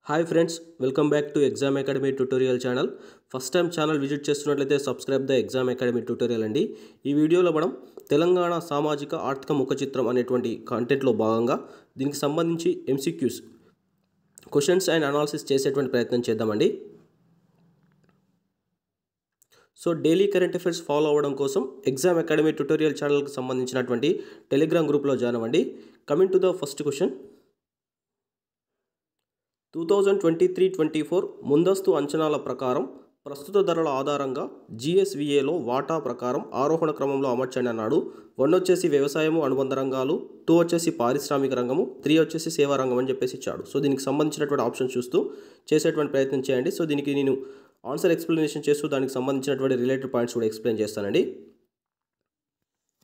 Hi friends, welcome back to exam academy tutorial channel. First time channel visit చేస్తున్నట్లయితే subscribe the exam academy tutorial అండి. ఈ వీడియోలో మనం తెలంగాణ సామాజిక ఆర్థిక ముఖ చిత్రం అనేటువంటి కంటెంట్లో భాగంగా దీనికి సంబంధించి ఎంసీక్యూస్ క్వశ్చన్స్ అండ్ అనాలిసిస్ చేసేటువంటి ప్రయత్నం చేద్దామండి. So daily current affairs follow అవ్వడం కోసం ఎగ్జామ్ అకాడమీ ట్యూటోరియల్ ఛానల్కి సంబంధించినటువంటి టెలిగ్రామ్ గ్రూప్లో జాయిన్ అవ్వండి. Coming to the first question. 2023-24 ముందస్తు అంచనాల ప్రకారం ప్రస్తుత ధరల ఆధారంగా GSVAలో వాటా ప్రకారం ఆరోహణ క్రమంలో అమర్చండి అన్నాడు. 1 వచ్చేసి వ్యవసాయము అనుబంధ రంగాలు, 2 వచ్చేసి పారిశ్రామిక రంగము, 3 వచ్చేసి సేవా రంగం అని చెప్పేసి ఇచ్చాడు. సో దీనికి సంబంధించినటువంటి ఆప్షన్ చూస్తూ చేసేటువంటి ప్రయత్నం చేయండి. సో దీనికి నేను ఆన్సర్ ఎక్స్ప్లెనేషన్ చేస్తూ దానికి సంబంధించినటువంటి రిలేటెడ్ పాయింట్స్ కూడా ఎక్స్ప్లెయిన్ చేస్తానండి.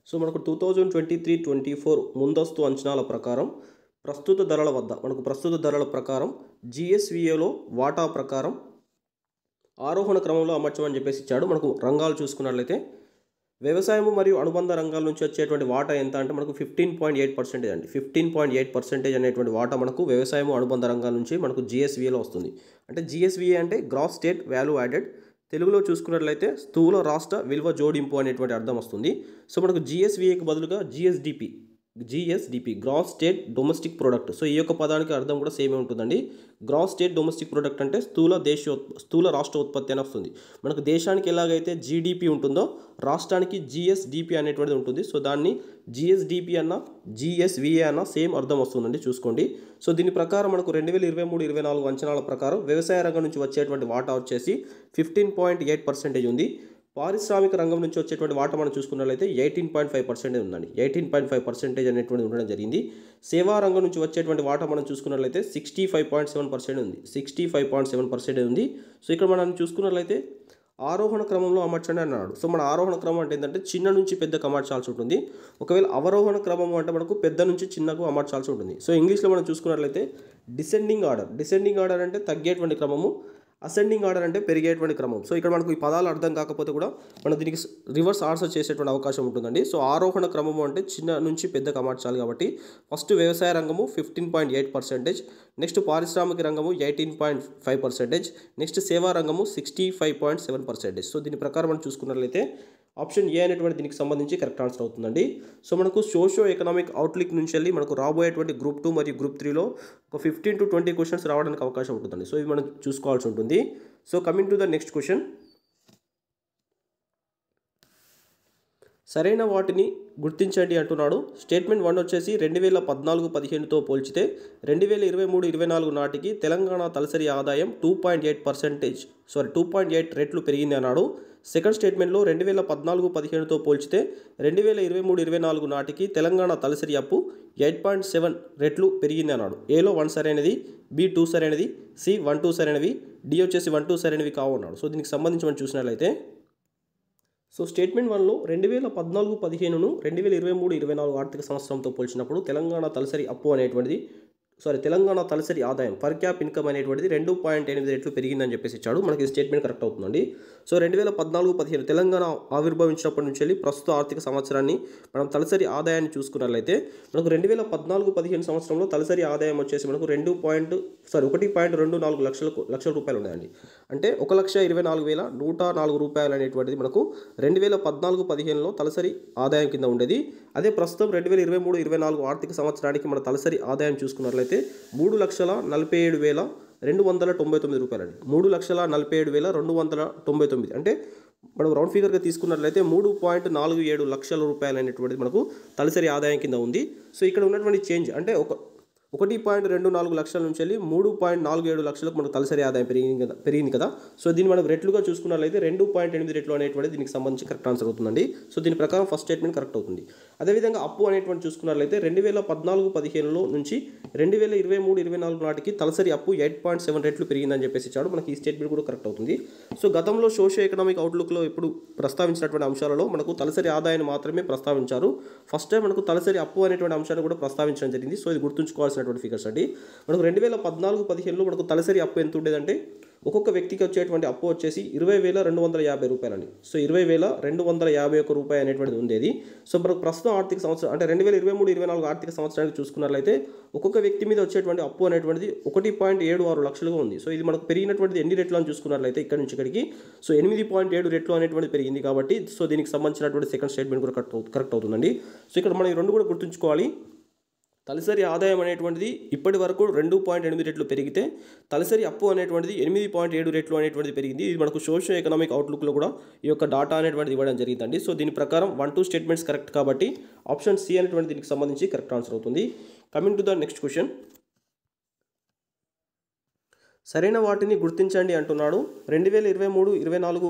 సో మనకు 2023-24 ముందస్తు అంచనాల ప్రకారం ప్రస్తుత ధరల ప్రకారం GSVAలో వాటా ప్రకారం ఆరోహణ క్రమంలో అమర్చమని చెప్పేసి ఇచ్చాడు. మనకు రంగాలు చూసుకున్నట్లయితే వ్యవసాయము మరియు అనుబంధ రంగాల నుంచి వచ్చేటువంటి వాటా ఎంత అంటే మనకు 15.8% అండి. 15.8% అనేటువంటి వాటా మనకు వ్యవసాయము అనుబంధ రంగాల నుంచి మనకు GSVAలో వస్తుంది. అంటే GSVA అంటే గ్రాస్ స్టేట్ వాల్యూ యాడెడ్, తెలుగులో చూసుకున్నట్లయితే స్థూల రాష్ట్ర విలువ జోడింపు అనేటువంటి అర్థం వస్తుంది. సో మనకు GSVAకి బదులుగా GSDP gross state domestic product. So ఈ యొక్క పదానికి అర్థం కూడా సేమే ఉంటుందండి. గ్రాస్ స్టేట్ డొమెస్టిక్ ప్రొడక్ట్ అంటే స్థూల రాష్ట్ర ఉత్పత్తి అని వస్తుంది. మనకు దేశానికి ఎలాగైతే GDP ఉంటుందో రాష్ట్రానికి GSDP అనేటువంటిది ఉంటుంది. సో దాన్ని GSDP అన్న GSVA అన్న సేమ్ అర్థం వస్తుందండి, చూసుకోండి. సో దీని ప్రకారం మనకు 2023-24 అంచనాల ప్రకారం వ్యవసాయ రంగం నుంచి వచ్చేటువంటి వాటా వచ్చేసి 15.8% ఉంది. పారిశ్రామిక రంగం నుంచి వచ్చేటువంటి వాటా మనం చూసుకున్నట్లయితే 18.5% ఉందండి. 18.5% అనేటువంటిది ఉండడం జరిగింది. సేవా రంగం నుంచి వచ్చేటువంటి వాటా మనం చూసుకున్నట్లయితే 65.7% ఉంది. 65.7% ఉంది. సో ఇక్కడ మనం చూసుకున్నట్లయితే ఆరోహణ క్రమంలో అమర్చండి అన్నాడు. సో మన ఆరోహణ క్రమం అంటే ఏంటంటే చిన్న నుంచి పెద్దకు అమర్చాల్సి ఉంటుంది. ఒకవేళ అవరోహణ క్రమం అంటే మనకు పెద్ద నుంచి చిన్నకు అమర్చాల్సి ఉంటుంది. సో ఇంగ్లీష్లో మనం చూసుకున్నట్లయితే డిసెండింగ్ ఆర్డర్ అంటే తగ్గేటువంటి క్రమము, అసెండింగ్ ఆర్డర్ అంటే పెరిగేటువంటి క్రమం. సో ఇక్కడ మనకు ఈ పదాలు అర్థం కాకపోతే కూడా మనం దీనికి రివర్స్ ఆన్సర్ చేసేటువంటి అవకాశం ఉంటుందండి. సో ఆరోహణ క్రమము అంటే చిన్న నుంచి పెద్దకు అమర్చాలి కాబట్టి ఫస్ట్ వ్యవసాయ రంగము 15.8%, నెక్స్ట్ పారిశ్రామిక రంగము 18.5%, నెక్స్ట్ సేవా రంగము 65.7%. సో దీని ప్రకారం మనం చూసుకున్నట్లయితే ఆప్షన్ ఏ అనేటువంటి దీనికి సంబంధించి కరెక్ట్ ఆన్సర్ అవుతుందండి. సో మనకు సోషియో ఎకనామిక్ అవుట్లుక్ నుంచి వెళ్ళి మనకు రాబోయేటువంటి గ్రూప్ 2 మరియు గ్రూప్ 3లో ఒక 15 to 20 క్వశ్చన్స్ రావడానికి అవకాశం ఉంటుందండి. సో ఇది మనం చూసుకోవాల్సి ఉంటుంది. So coming to the next question. సరైన వాటిని గుర్తించండి అంటున్నాడు. స్టేట్మెంట్ 1 వచ్చేసి 2014-15తో పోల్చితే 2023-24 నాటికి తెలంగాణ తలసరి ఆదాయం 2.8 రెట్లు పెరిగింది అన్నాడు. సెకండ్ స్టేట్మెంట్లో 2014-15తో పోల్చితే 2023-24 నాటికి తెలంగాణ తలసరి అప్పు 8.7 రెట్లు పెరిగింది అన్నాడు. ఏలో 1 సరైనది, B 2 సరైనది, C 1 2 సరైనవి, D వచ్చేసి 1 2 సరైనవి కావు అన్నాడు. సో దీనికి సంబంధించి మనం చూసినట్లయితే సో స్టేట్మెంట్ 1లో 2014-15ను 2023-24 ఆర్థిక సంవత్సరంతో పోల్చినప్పుడు తెలంగాణ తలసరి ఆదాయం పర్ క్యాప్ ఇన్కమ్ అనేటువంటిది 2.8 రెట్లు పెరిగిందని చెప్పేసి ఇచ్చాడు. మనకి ఈ స్టేట్మెంట్ కరెక్ట్ అవుతుందండి. సో 2014-15 తెలంగాణ ఆవిర్భవించినప్పటి నుంచి వెళ్ళి ప్రస్తుత ఆర్థిక సంవత్సరాన్ని మనం తలసరి ఆదాయాన్ని చూసుకున్నట్లయితే మనకు 2014-15 సంవత్సరంలో తలసరి ఆదాయం వచ్చేసి మనకు 1.24 లక్షల రూపాయలు ఉన్నాయండి. అంటే 1,24,104 రూపాయలు అనేటువంటిది మనకు 2014-15లో తలసరి ఆదాయం కింద ఉండేది. అదే ప్రస్తుతం 2023-24 ఆర్థిక సంవత్సరానికి మన తలసరి ఆదాయం చూసుకున్నట్లయితే 3,47,299 రూపాయలండి. 3,47,299 అంటే మనం రౌండ్ ఫిగర్గా తీసుకున్నట్లయితే 3.47 లక్షల రూపాయలు అనేటువంటిది మనకు తలసరి ఆదాయం కింద ఉంది. సో ఇక్కడ ఉన్నటువంటి చేంజ్ అంటే 1.24 లక్షల నుంచి వెళ్ళి 3.47 లక్షలకు మనకు తలసరి ఆదాయం పెరిగింది కదా. సో దీన్ని మనం రెట్లుగా చూసుకున్నట్లయితే 2.8 రెట్లు అనేటువంటి దీనికి సంబంధించి కరెక్ట్ ఆన్సర్ అవుతుందండి. సో దీని ప్రకారం ఫస్ట్ స్టేట్మెంట్ కరెక్ట్ అవుతుంది. అదేవిధంగా అప్పు అనేటువంటి చూసుకున్నట్లయితే 2014-15లో నుంచి 2023-24 నాటికి తలసరి అప్పు 8.7 రెట్లు పెరిగిందని చెప్పేసి ఇచ్చాడు. మనకి ఈ స్టేట్మెంట్ కూడా కరెక్ట్ అవుతుంది. సో గతంలో సోషియో ఎకనామిక్ అవుట్లుక్లో ఇప్పుడు ప్రస్తావించినటువంటి అంశాలలో మనకు తలసరి ఆదాయాన్ని మాత్రమే ప్రస్తావించారు. ఫస్ట్ టైం మనకు తలసరి అప్పు అనేటువంటి అంశాన్ని కూడా ప్రస్తావించడం జరిగింది. సో ఇది గుర్తుంచుకోవాల్సిన ఫిగర్స్ అండి. మనకు 2014-15లో మనకు తలసరి అప్పు ఎంత ఉండేదంటే ఒక్కొక్క వ్యక్తికి వచ్చేటువంటి అప్పు వచ్చేసి 20,250 రూపాయలండి. సో 20,251 రూపాయలు అనేటువంటిది ఉండేది. సో మనకు ప్రస్తుతం ఆర్థిక సంవత్సరం అంటే 2023-24 ఆర్థిక సంవత్సరానికి చూసుకున్నట్లయితే ఒక్కొక్క వ్యక్తి మీద వచ్చేటువంటి అప్పు అనేటువంటిది 1.76 లక్షలుగా ఉంది. సో ఇది మనకు పెరిగినటువంటిది ఎన్ని రెట్లు అని చూసుకున్నట్లయితే ఇక్కడ నుంచి ఇక్కడికి సో 8.7 రెట్లు అనేటువంటిది పెరిగింది కాబట్టి సో దీనికి సంబంధించినటువంటి సెకండ్ స్టేట్మెంట్ కూడా కరెక్ట్ అవుతుందండి. సో ఇక్కడ మనం ఈ రెండు కూడా గుర్తుంచుకోవాలి. తలసరి ఆదాయం అనేటువంటిది ఇప్పటి వరకు 2.8 రెట్లు పెరిగితే తలసరి అప్పు అనేటువంటిది 8.7 రెట్లు అనేటువంటిది పెరిగింది. ఇది మనకు సోషియో ఎకనామిక్ అవుట్లుక్లో కూడా ఈ యొక్క డాటా అనేటువంటిది ఇవ్వడం జరిగిందండి. సో దీని ప్రకారం 1-2 స్టేట్మెంట్స్ కరెక్ట్ కాబట్టి ఆప్షన్ సి అనేటువంటి దీనికి సంబంధించి కరెక్ట్ ఆన్సర్ అవుతుంది. Coming to the next question. సరైన వాటిని గుర్తించండి అంటున్నాడు. 2023-24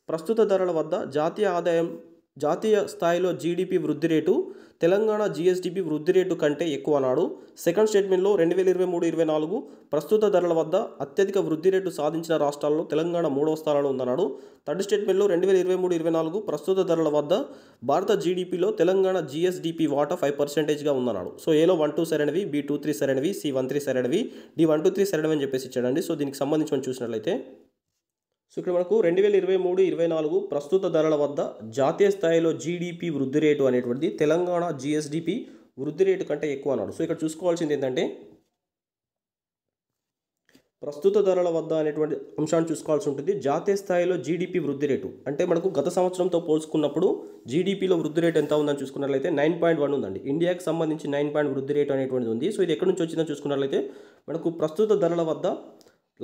ప్రస్తుత ధరల వద్ద జాతీయ స్థాయిలో జీడిపి వృద్ధి రేటు తెలంగాణ జీఎస్డిపి వృద్ధి రేటు కంటే ఎక్కువ అన్నాడు. సెకండ్ స్టేట్మెంట్లో 2023-24 ప్రస్తుత ధరల వద్ద అత్యధిక వృద్ధి రేటు సాధించిన రాష్ట్రాల్లో తెలంగాణ 3వ స్థానంలో ఉందన్నాడు. థర్డ్ స్టేట్మెంట్లో 2023-24 ప్రస్తుత ధరల వద్ద భారత జీడిపిలో తెలంగాణ జీఎస్డిపి వాటా 5%గా ఉందన్నాడు. సో ఏలో 1-2 సరైనవి, బి 2-3 సరైనవి, సి 1-3 సరైనవి, డి 1-3 సరైనవి అని చెప్పేసి ఇచ్చాడండి. సో దీనికి సంబంధించి మనం చూసినట్లయితే సో ఇక్కడ మనకు 2023-24 ప్రస్తుత ధరల వద్ద జాతీయ స్థాయిలో జీడిపి వృద్ధి రేటు అనేటువంటిది తెలంగాణ జీఎస్డిపి వృద్ధి రేటు కంటే ఎక్కువ అన్నాడు. సో ఇక్కడ చూసుకోవాల్సింది ఏంటంటే ప్రస్తుత ధరల వద్ద అనేటువంటి అంశాన్ని చూసుకోవాల్సి ఉంటుంది. జాతీయ స్థాయిలో జీడిపి వృద్ధి రేటు అంటే మనకు గత సంవత్సరంతో పోల్చుకున్నప్పుడు జీడిపిలో వృద్ధి రేటు ఎంత ఉందని చూసుకున్నట్లయితే 9.1 ఉందండి. ఇండియాకి సంబంధించి 9 వృద్ధి రేటు అనేటువంటిది ఉంది. సో ఇది ఎక్కడి నుంచి వచ్చిందని చూసుకున్నట్లయితే మనకు ప్రస్తుత ధరల వద్ద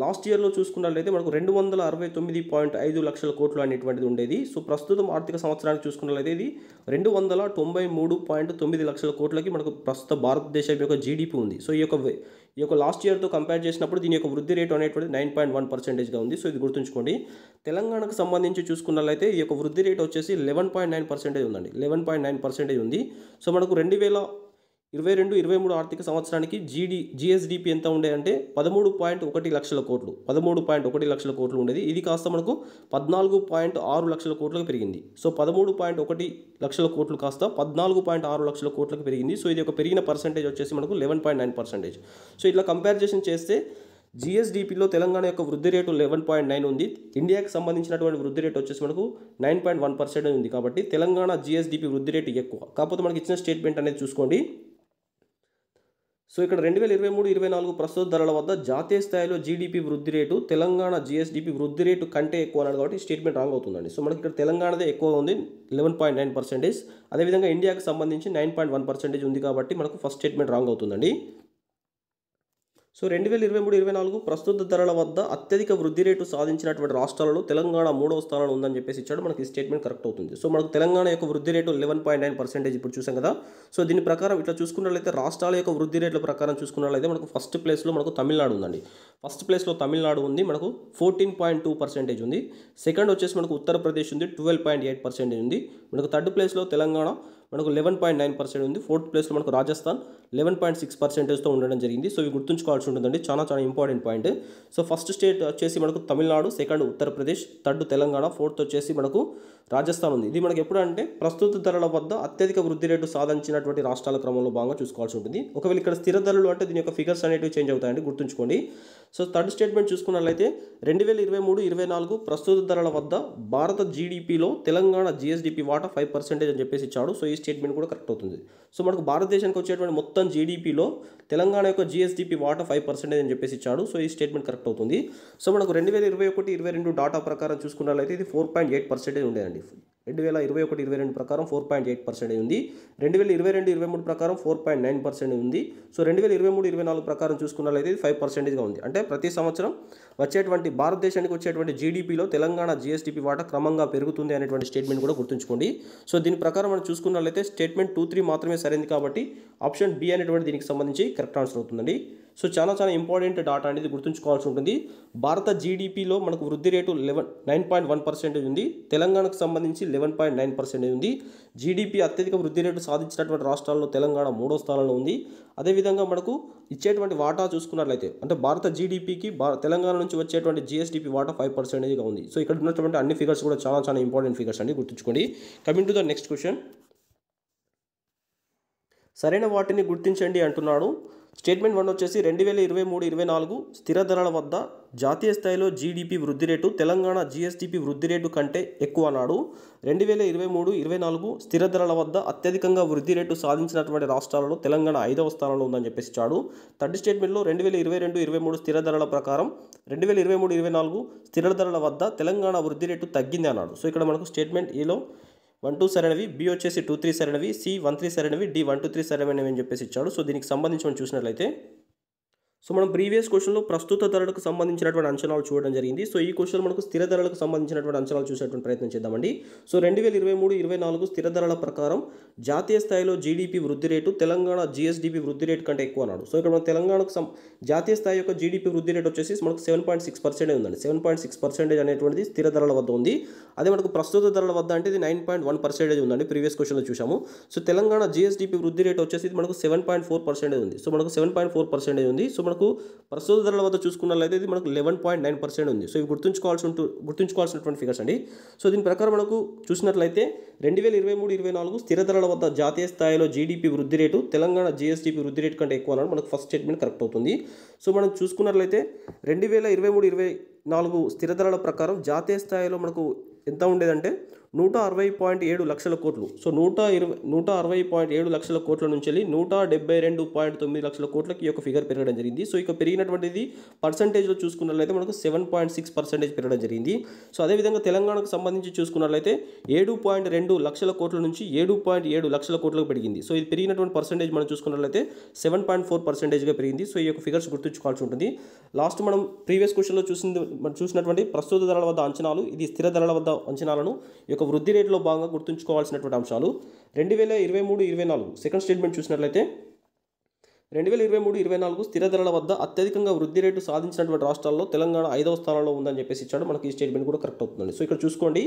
లాస్ట్ ఇయర్లో చూసుకున్నట్లయితే మనకు 269.5 లక్షల కోట్లు అనేటువంటిది ఉండేది. సో ప్రస్తుతం ఆర్థిక సంవత్సరానికి చూసుకున్నట్లయితే ఇది 293.9 లక్షల కోట్లకి మనకు ప్రస్తుత భారతదేశం యొక్క జీడిపి ఉంది. సో ఈ యొక్క లాస్ట్ ఇయర్తో కంపేర్ చేసినప్పుడు దీని యొక్క వృద్ధి రేటు అనేటువంటిది 9.1%గా ఉంది. సో ఇది గుర్తుంచుకోండి. తెలంగాణకు సంబంధించి చూసుకున్నట్లయితే ఈ యొక్క వృద్ధి రేటు వచ్చేసి 11.9% ఉందండి. 11.9% ఉంది. సో మనకు 2022-23 ఆర్థిక సంవత్సరానికి జిఎస్డిపి ఎంత ఉండే అంటే 13.1 లక్షల కోట్లు 13.1 లక్షల కోట్లు ఉండేది. ఇది కాస్త మనకు 14.6 లక్షల కోట్లకు పెరిగింది. సో 13.1 లక్షల కోట్లు కాస్త 14.6 లక్షల కోట్లకు పెరిగింది. సో ఇది ఒక పెరిగిన పర్సెంటేజ్ వచ్చేసి మనకు 11.9%. సో ఇట్లా కంపారిజేషన్ చేస్తే జిఎస్డిపిలో తెలంగాణ యొక్క వృద్ధి రేటు 11.9 ఉంది. ఇండియాకి సంబంధించినటువంటి వృద్ధి రేటు వచ్చేసి మనకు 9.1% ఉంది. కాబట్టి తెలంగాణ జిఎస్డిపి వృద్ధి రేటు ఎక్కువ. కాకపోతే మనకి ఇచ్చిన స్టేట్మెంట్ అనేది చూసుకోండి. సో ఇక్కడ 2023-24 ప్రస్తుత ధరల వద్ద జాతీయ స్థాయిలో జీడిపి వృద్ధి రేటు తెలంగాణ జీఎస్డిపి వృద్ధి రేటు కంటే ఎక్కువ అన్నాడు కాబట్టి స్టేట్మెంట్ రాంగ్ అవుతుందండి. సో మనకి ఇక్కడ తెలంగాణదే ఎక్కువ ఉంది 11.9%. అదేవిధంగా ఇండియాకి సంబంధించి 9.1% ఉంది కాబట్టి మనకు ఫస్ట్ స్టేట్మెంట్ రాంగ్ అవుతుందండి. సో 2023-24 ప్రస్తుత ధరల వద్ద అత్యధిక వృద్ధి రేటు సాధించినటువంటి రాష్ట్రాలలో తెలంగాణ 3వ స్థానంలో ఉందని చెప్పేసి ఇచ్చాడు. మనకి ఈ స్టేట్మెంట్ కరెక్ట్ అవుతుంది. సో మనకు తెలంగాణ యొక్క వృద్ధి రేటు 11.9% ఇప్పుడు చూసాం కదా. సో దీని ప్రకారం ఇట్లా చూసుకున్నట్లయితే రాష్ట్రాల యొక్క వృద్ధి రేట్ల ప్రకారం చూసుకున్నట్లయితే మనకు ఫస్ట్ ప్లేస్లో మనకు తమిళనాడు ఉందండి. ఫస్ట్ ప్లేస్లో తమిళనాడు ఉంది, మనకు 14.2% ఉంది. సెకండ్ వచ్చేసి మనకు ఉత్తరప్రదేశ్ ఉంది, 12.8% ఉంది. మనకు థర్డ్ ప్లేస్లో తెలంగాణ మనకు 11.9% ఉంది. ఫోర్త్ ప్లేస్లో మనకు రాజస్థాన్ 11.6%తో ఉండడం జరిగింది. సో ఇవి గుర్తుంచుకోవాల్సి ఉంటుందండి, చాలా important point. So first state వచ్చేసి మనకు Tamil Nadu, second Uttar Pradesh, third Telangana, fourth వచ్చేసి మనకు రాజస్థాన్ ఉంది. ఇది మనకు ఎప్పుడు అంటే ప్రస్తుత ధరల వద్ద అత్యధిక వృద్ధి రేటు సాధించినటువంటి రాష్ట్రాల క్రమంలో భాగంగా చూసుకోవాల్సి ఉంటుంది. ఒకవేళ ఇక్కడ స్థిర ధరలు అంటే దీని యొక్క ఫిగర్స్ అనేవి చేంజ్ అవుతాయండి, గుర్తుంచుకోండి. సో థర్డ్ స్టేట్మెంట్ చూసుకున్నట్లయితే 2023-24 ప్రస్తుత ధరల వద్ద భారత జీడిపిలో తెలంగాణ జీఎస్డిపి వాటా 5% అని చెప్పేసి ఇచ్చాడు. సో ఈ స్టేట్మెంట్ కూడా కరెక్ట్ అవుతుంది. సో మనకు భారతదేశానికి వచ్చేటువంటి మొత్తం జీడిపిలో తెలంగాణ యొక్క జీఎస్డిపి వాటా 5% అని చెప్పేసి ఇచ్చాడు. సో ఈ స్టేట్మెంట్ కరెక్ట్ అవుతుంది. సో మనకు 2021-22 డాటా ప్రకారం చూసుకున్నట్లయితే ఇది 4.8% ఉండేదండి. 2021-22 ప్రకారం 4.8% ఉంది. 2022-23 ప్రకారం 4.9% ఉంది. సో 2023-24 ప్రకారం చూసుకున్నట్లయితే ఇది 5%గా ఉంది. అంటే ప్రతి సంవత్సరం వచ్చేటువంటి భారతదేశానికి వచ్చేటువంటి జీడిపిలో తెలంగాణ జీఎస్డిపి వాటా క్రమంగా పెరుగుతుంది అనేటువంటి స్టేట్మెంట్ కూడా గుర్తుంచుకోండి. సో దీని ప్రకారం మనం చూసుకున్నట్లయితే స్టేట్మెంట్ 2-3 మాత్రమే సరైనది కాబట్టి ఆప్షన్ బి అనేటువంటి దీనికి సంబంధించి కరెక్ట్ ఆన్సర్ అవుతుందండి. సో చాలా ఇంపార్టెంట్ డాటా అనేది గుర్తుంచుకోవాల్సి ఉంటుంది. భారత జీడిపిలో మనకు వృద్ధి రేటు 9.1% ఉంది. తెలంగాణకు సంబంధించి 11.9% ఉంది. జీడిపి అత్యధిక వృద్ధి రేటు సాధించినటువంటి రాష్ట్రాల్లో తెలంగాణ 3వ స్థానంలో ఉంది. అదేవిధంగా మనకు ఇచ్చేటువంటి వాటా చూసుకున్నట్లయితే అంటే భారత జీడిపికి తెలంగాణ నుంచి వచ్చేటువంటి జీఎస్డిపి వాటా 5%గా ఉంది. సో ఇక్కడ ఉన్నటువంటి అన్ని ఫిగర్స్ కూడా చాలా ఇంపార్టెంట్ ఫిగర్స్ అండి, గుర్తుంచుకోండి. Coming to the next question. సరైన వాటిని గుర్తించండి అంటున్నాడు. స్టేట్మెంట్ 1 వచ్చేసి 2023-24 స్థిర ధరల వద్ద జాతీయ స్థాయిలో జీడిపి వృద్ధి రేటు తెలంగాణ జీఎస్డిపి వృద్ధి రేటు కంటే ఎక్కువ అన్నాడు. 2023-24 స్థిర ధరల వద్ద అత్యధికంగా వృద్ధి రేటు సాధించినటువంటి రాష్ట్రాలలో తెలంగాణ 5వ స్థానంలో ఉందని చెప్పేసి ఇచ్చాడు. థర్డ్ స్టేట్మెంట్లో 2022-23 స్థిర ధరల ప్రకారం 2023-24 స్థిర ధరల వద్ద తెలంగాణ వృద్ధి రేటు తగ్గింది అన్నాడు. సో ఇక్కడ మనకు స్టేట్మెంట్ ఏలో 1-2 సరైనవి, బి వచ్చేసి 2-3 సరైనవి, సి 1-3 సరైనవి, డి 1-3 సరైనవి అని చెప్పేసి ఇచ్చాడు. సో దీనికి సంబంధించి మనం చూసినట్లయితే సో మనం ప్రీవియస్ క్వశ్చన్లో ప్రస్తుత ధరలకు సంబంధించినటువంటి అంచనాలు చూడడం జరిగింది. సో ఈ క్వశ్చన్ మనకు స్థిర ధరలకు సంబంధించినటువంటి అంచనాలు చూసేటువంటి ప్రయత్నం చేద్దామండి. సో 2023-24 స్థిర ధరల ప్రకారం జాతీయ స్థాయిలో జీడిపి వృద్ధి రేటు తెలంగాణ జీఎస్డిపి వృద్ధి రేటు కంటే ఎక్కువ అన్నాడు. సో ఇక్కడ మన తెలంగాణకు జాతీయ స్థాయి యొక్క జీడిపి వృద్ధి రేటు వచ్చేసి మనకు 7.6% ఉందండి. 7.6% అనేటువంటిది స్థిర ధరల వద్ద ఉంది. అదే మనకు ప్రస్తుత ధరల వద్ద అంటే ఇది 9.1% ఉందండి. ప్రీవియస్ క్వశ్చన్లో చూసాము. సో తెలంగాణ జీఎస్డిపి వృద్ధి రేటు వచ్చేసి మనకు 7.4% ఉంది. సో మనకు 7.4% ఉంది. సో మనకు ప్రస్తుత ధరల వద్ద చూసుకున్నట్లయితే ఇది మనకు 11.9% ఉంది. సో ఇవి గుర్తుంచుకోవాల్సినటువంటి ఫిగర్స్ అండి. సో దీని ప్రకారం మనకు చూసినట్లయితే 2023-24 స్థిర ధరల వద్ద జాతీయ స్థాయిలో జీడిపి వృద్ధి రేటు తెలంగాణ జీఎస్డిపి వృద్ధి రేటు కంటే ఎక్కువ అన్నాడు. మనకు ఫస్ట్ స్టేట్మెంట్ కరెక్ట్ అవుతుంది. సో మనం చూసుకున్నట్లయితే 2023-24 స్థిర ధరల ప్రకారం జాతీయ స్థాయిలో మనకు ఎంత ఉండేదంటే 160.7 లక్షల కోట్లు. సో 160.7 లక్షల కోట్ల నుంచి వెళ్ళి 172.9 లక్షల కోట్లకి ఈ యొక్క ఫిగర్ పెరగడం జరిగింది. సో ఇక పెరిగినటువంటిది పర్సంటేజ్లో చూసుకున్నట్లయితే మనకు 7.6% పెరగడం జరిగింది. సో అదేవిధంగా తెలంగాణకు సంబంధించి చూసుకున్నట్లయితే 7.2 లక్షల కోట్ల నుంచి 7.7 లక్షల కోట్లకు పెరిగింది. సో ఇది పెరిగినటువంటి పర్సంటేజ్ మనం చూసుకున్నట్లయితే 7.4%గా పెరిగింది. సో ఈ యొక్క ఫిగర్స్ గుర్తుంచుకోవాల్సి ఉంటుంది. లాస్ట్ మనం ప్రీవియస్ క్వశ్చన్లో చూసినటువంటి ప్రస్తుత ధరల వద్ద అంచనాలు, ఇది స్థిర ధరల వద్ద అంచనాలను యొక్క వృద్ధి రేటులో భాగంగా గుర్తుంచుకోవాల్సినటువంటి అంశాలు. 2023-24 సెకండ్ స్టేట్మెంట్ చూసినట్లయితే 2023-24 స్థిర ధరల వద్ద అత్యధికంగా వృద్ధి రేటు సాధించినటువంటి రాష్ట్రాల్లో తెలంగాణ 5వ స్థానంలో ఉందని చెప్పేసి ఇచ్చాడు. మనకి ఈ స్టేట్మెంట్ కూడా కరెక్ట్ అవుతుందండి. సో ఇక్కడ చూసుకోండి,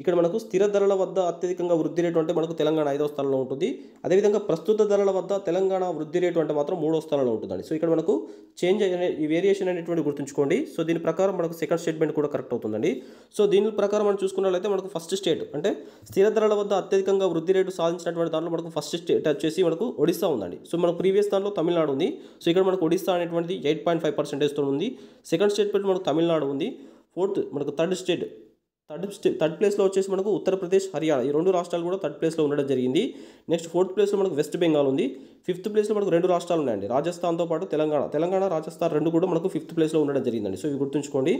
ఇక్కడ మనకు స్థిర ధరల వద్ద అత్యధికంగా వృద్ధి రేటు అంటే మనకు తెలంగాణ 5వ స్థానంలో ఉంటుంది. అదేవిధంగా ప్రస్తుత ధరల వద్ద తెలంగాణ వృద్ధి రేటు అంటే మాత్రం 3వ స్థానంలో ఉంటుందండి. సో ఇక్కడ మనకు చేంజ్ ఈ వేరియేషన్ అనేటువంటి గుర్తుంచుకోండి. సో దీని ప్రకారం మనకు సెకండ్ స్టేట్మెంట్ కూడా కరెక్ట్ అవుతుందండి. సో దీని ప్రకారం మనం చూసుకున్నట్లయితే మనకు ఫస్ట్ స్టేట్ అంటే స్థిర ధరల వద్ద అత్యధికంగా వృద్ధి రేటు సాధించినటువంటి దాంట్లో మనకు ఫస్ట్ స్టేట్ వచ్చేసి మనకు ఒడిస్సా ఉందండి. సో మనకు ప్రీవియస్ దాంట్లో తమిళనాడు ఉంది. సో ఇక్కడ మనకు ఒడిస్సా అనేటువంటిది 8.5%తో ఉంది. సెకండ్ స్టేట్మెంట్ మనకు తమిళనాడు ఉంది. ఫోర్త్ మనకు థర్డ్ ప్లేస్లో వచ్చేసి మనకు ఉత్తరప్రదేశ్, హర్యానా ఈ 2 రాష్ట్రాలు కూడా థర్డ్ ప్లేస్లో ఉండడం జరిగింది. నెక్స్ట్ ఫోర్త్ ప్లేస్లో మనకు వెస్ట్ బెంగాల్ ఉంది. ఫిఫ్త్ ప్లేస్లో మనకు 2 రాష్ట్రాలు ఉన్నాయండి, రాజస్థాన్తో పాటు తెలంగాణ రాజస్థాన్ 2 కూడా మనకు ఫిఫ్త్ ప్లేస్లో ఉండడం జరిగిందండి. సో ఇవి గుర్తుంచుకోండి.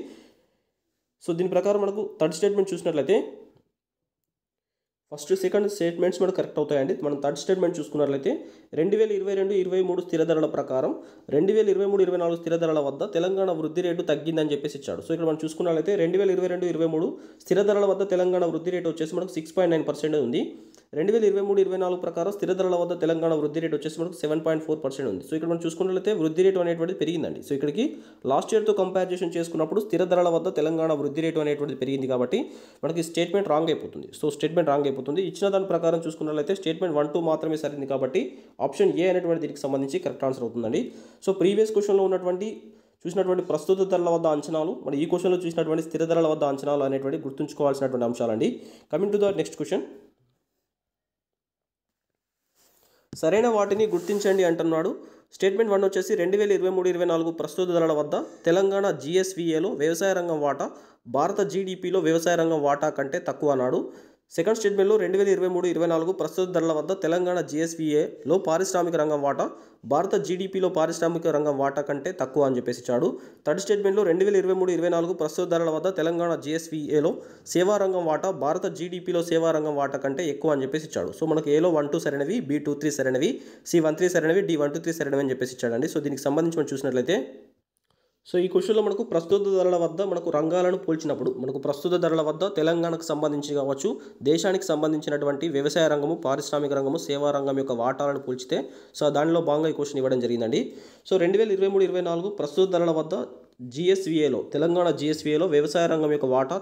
సో దీని ప్రకారం మనకు థర్డ్ స్టేట్మెంట్ చూసినట్లయితే ఫస్ట్ సెకండ్ స్టేట్మెంట్స్ మనకు కరెక్ట్ అవుతాయండి. మనం థర్డ్ స్టేట్మెంట్ చూసుకున్నట్లయితే 2022-23 స్థిర ధరల ప్రకారం 2023-24 స్థిర ధరల వద్ద తెలంగాణ వృద్ధి రేటు తగ్గిందని చెప్పేసి ఇచ్చాడు. సో ఇక్కడ మనం చూసుకున్నట్లయితే 2022-23 స్థిర ధరల వద్ద తెలంగాణ వృద్ధి రేటు వచ్చేసి మనకు 6.9% ఉంది. 2023-24 ప్రకారం స్థిర ధరల వద్ద తెలంగాణ వృద్ధి రేటు వచ్చేసి మనకు 7.4% ఉంది. సో ఇక్కడ మనం చూసుకున్నట్లయితే వృద్ధి రేటు అనేటువంటిది పెరిగిందండి. సో ఇక్కడికి లాస్ట్ ఇయర్తో కంపారిజేషన్ చేసుకున్నప్పుడు స్థిర ధరల వద్ద తెలంగాణ వృద్ధి రేటు అనేటువంటిది పెరిగింది కాబట్టి మనకి స్టేట్మెంట్ రాంగ్ అయిపోతుంది. సో స్టేట్మెంట్ రాంగ్ అయిపోతుంది. ఇచ్చిన దాని ప్రకారం చూసుకున్నట్లయితే స్టేట్మెంట్ 1-2 మాత్రమే సరైంది కాబట్టి ఆప్షన్ ఏ అనేటువంటి దీనికి సంబంధించి కరెక్ట్ ఆన్సర్ అవుతుందండి. సో ప్రీవియస్ క్వశ్చన్లో చూసినటువంటి ప్రస్తుత ధరల వద్ద అంచనాలు, మరి ఈ క్వశ్చన్లో చూసినటువంటి స్థిర ధరల వద్ద అంచనాలు అనేటువంటి గుర్తుంచుకోవాల్సినటువంటి అంశాలండి. Coming to the next question, సరైన వాటిని గుర్తించండి అంటున్నాడు. స్టేట్మెంట్ 1 వచ్చేసి 2023-24 ప్రస్తుత ధరల వద్ద తెలంగాణ జీఎస్వీఏలో వ్యవసాయ రంగం వాటా భారత జీడిపిలో వ్యవసాయ రంగం వాటా కంటే తక్కువ అన్నాడు. సెకండ్ స్టేట్మెంట్లో 2023-24 ప్రస్తుత ధరల వద్ద తెలంగాణ జీఎస్వీఏలో పారిశ్రామిక రంగం వాటా భారత జీడిపిలో పారిశ్రామిక రంగం వాటా కంటే తక్కువ అని చెప్పేసి ఇచ్చాడు. థర్డ్ స్టేట్మెంట్లో 2023-24 ప్రస్తుత ధరల వద్ద తెలంగాణ జీఎస్వీఏలో సేవా రంగం వాటా భారత జీడిపిలో సేవా రంగం వాటా కంటే ఎక్కువ అని చెప్పేసి ఇచ్చాడు. సో మనకు ఏలో 1-2 సరైనవి, బి 2-3 సరైనవి, సి 1-3 సరైనవి, డి 1-3 సరైనవి అని చెప్పేసి ఇచ్చాడండి. సో దీనికి సంబంధించి మనం చూసినట్లయితే సో ఈ క్వశ్చన్లో మనకు ప్రస్తుత ధరల వద్ద మనకు రంగాలను పోల్చినప్పుడు మనకు ప్రస్తుత ధరల వద్ద తెలంగాణకు సంబంధించి కావచ్చు, దేశానికి సంబంధించినటువంటి వ్యవసాయ రంగము, పారిశ్రామిక రంగము, సేవా రంగం యొక్క వాటాలను పోల్చితే సో దానిలో భాగంగా ఈ క్వశ్చన్ ఇవ్వడం జరిగిందండి. సో 2023-24 ప్రస్తుత ధరల వద్ద జీఎస్వీఏలో తెలంగాణ జీఎస్వీఏలో వ్యవసాయ రంగం యొక్క వాటా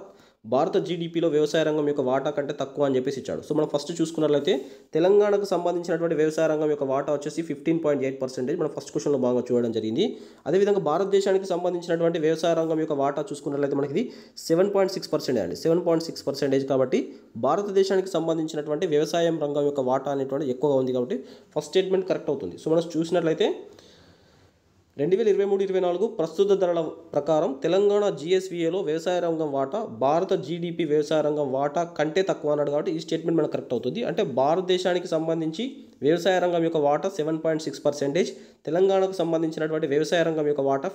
భారత జీడిపిలో వ్యవసాయ రంగం యొక్క వాటా కంటే తక్కువ అని చెప్పేసి ఇచ్చాడు. సో మనం ఫస్ట్ చూసుకున్నట్లయితే తెలంగాణకు సంబంధించినటువంటి వ్యవసాయ రంగం యొక్క వాటా వచ్చేసి 15.8% మనం ఫస్ట్ క్వశ్చన్లో బాగా చూడడం జరిగింది. అదేవిధంగా భారతదేశానికి సంబంధించినటువంటి వ్యవసాయ రంగం యొక్క వాటా చూసుకున్నట్లయితే మనకి ఇది 7.6% అండి, 7.6% కాబట్టి భారతదేశానికి సంబంధించినటువంటి వ్యవసాయం రంగం యొక్క వాటా అనేటువంటి ఎక్కువగా ఉంది కాబట్టి ఫస్ట్ స్టేట్మెంట్ కరెక్ట్ అవుతుంది. సో మనం చూసినట్లయితే 2023-24 ప్రస్తుత ధరల ప్రకారం తెలంగాణ GSVAలో వ్యవసాయ రంగం వాటా భారత జీడిపి వ్యవసాయ రంగం వాటా కంటే తక్కువ అన్నాడు కాబట్టి ఈ స్టేట్మెంట్ మనకు కరెక్ట్ అవుతుంది. అంటే భారతదేశానికి సంబంధించి వ్యవసాయ రంగం యొక్క వాటా 7.6%, తెలంగాణకు సంబంధించినటువంటి వ్యవసాయ రంగం యొక్క వాటా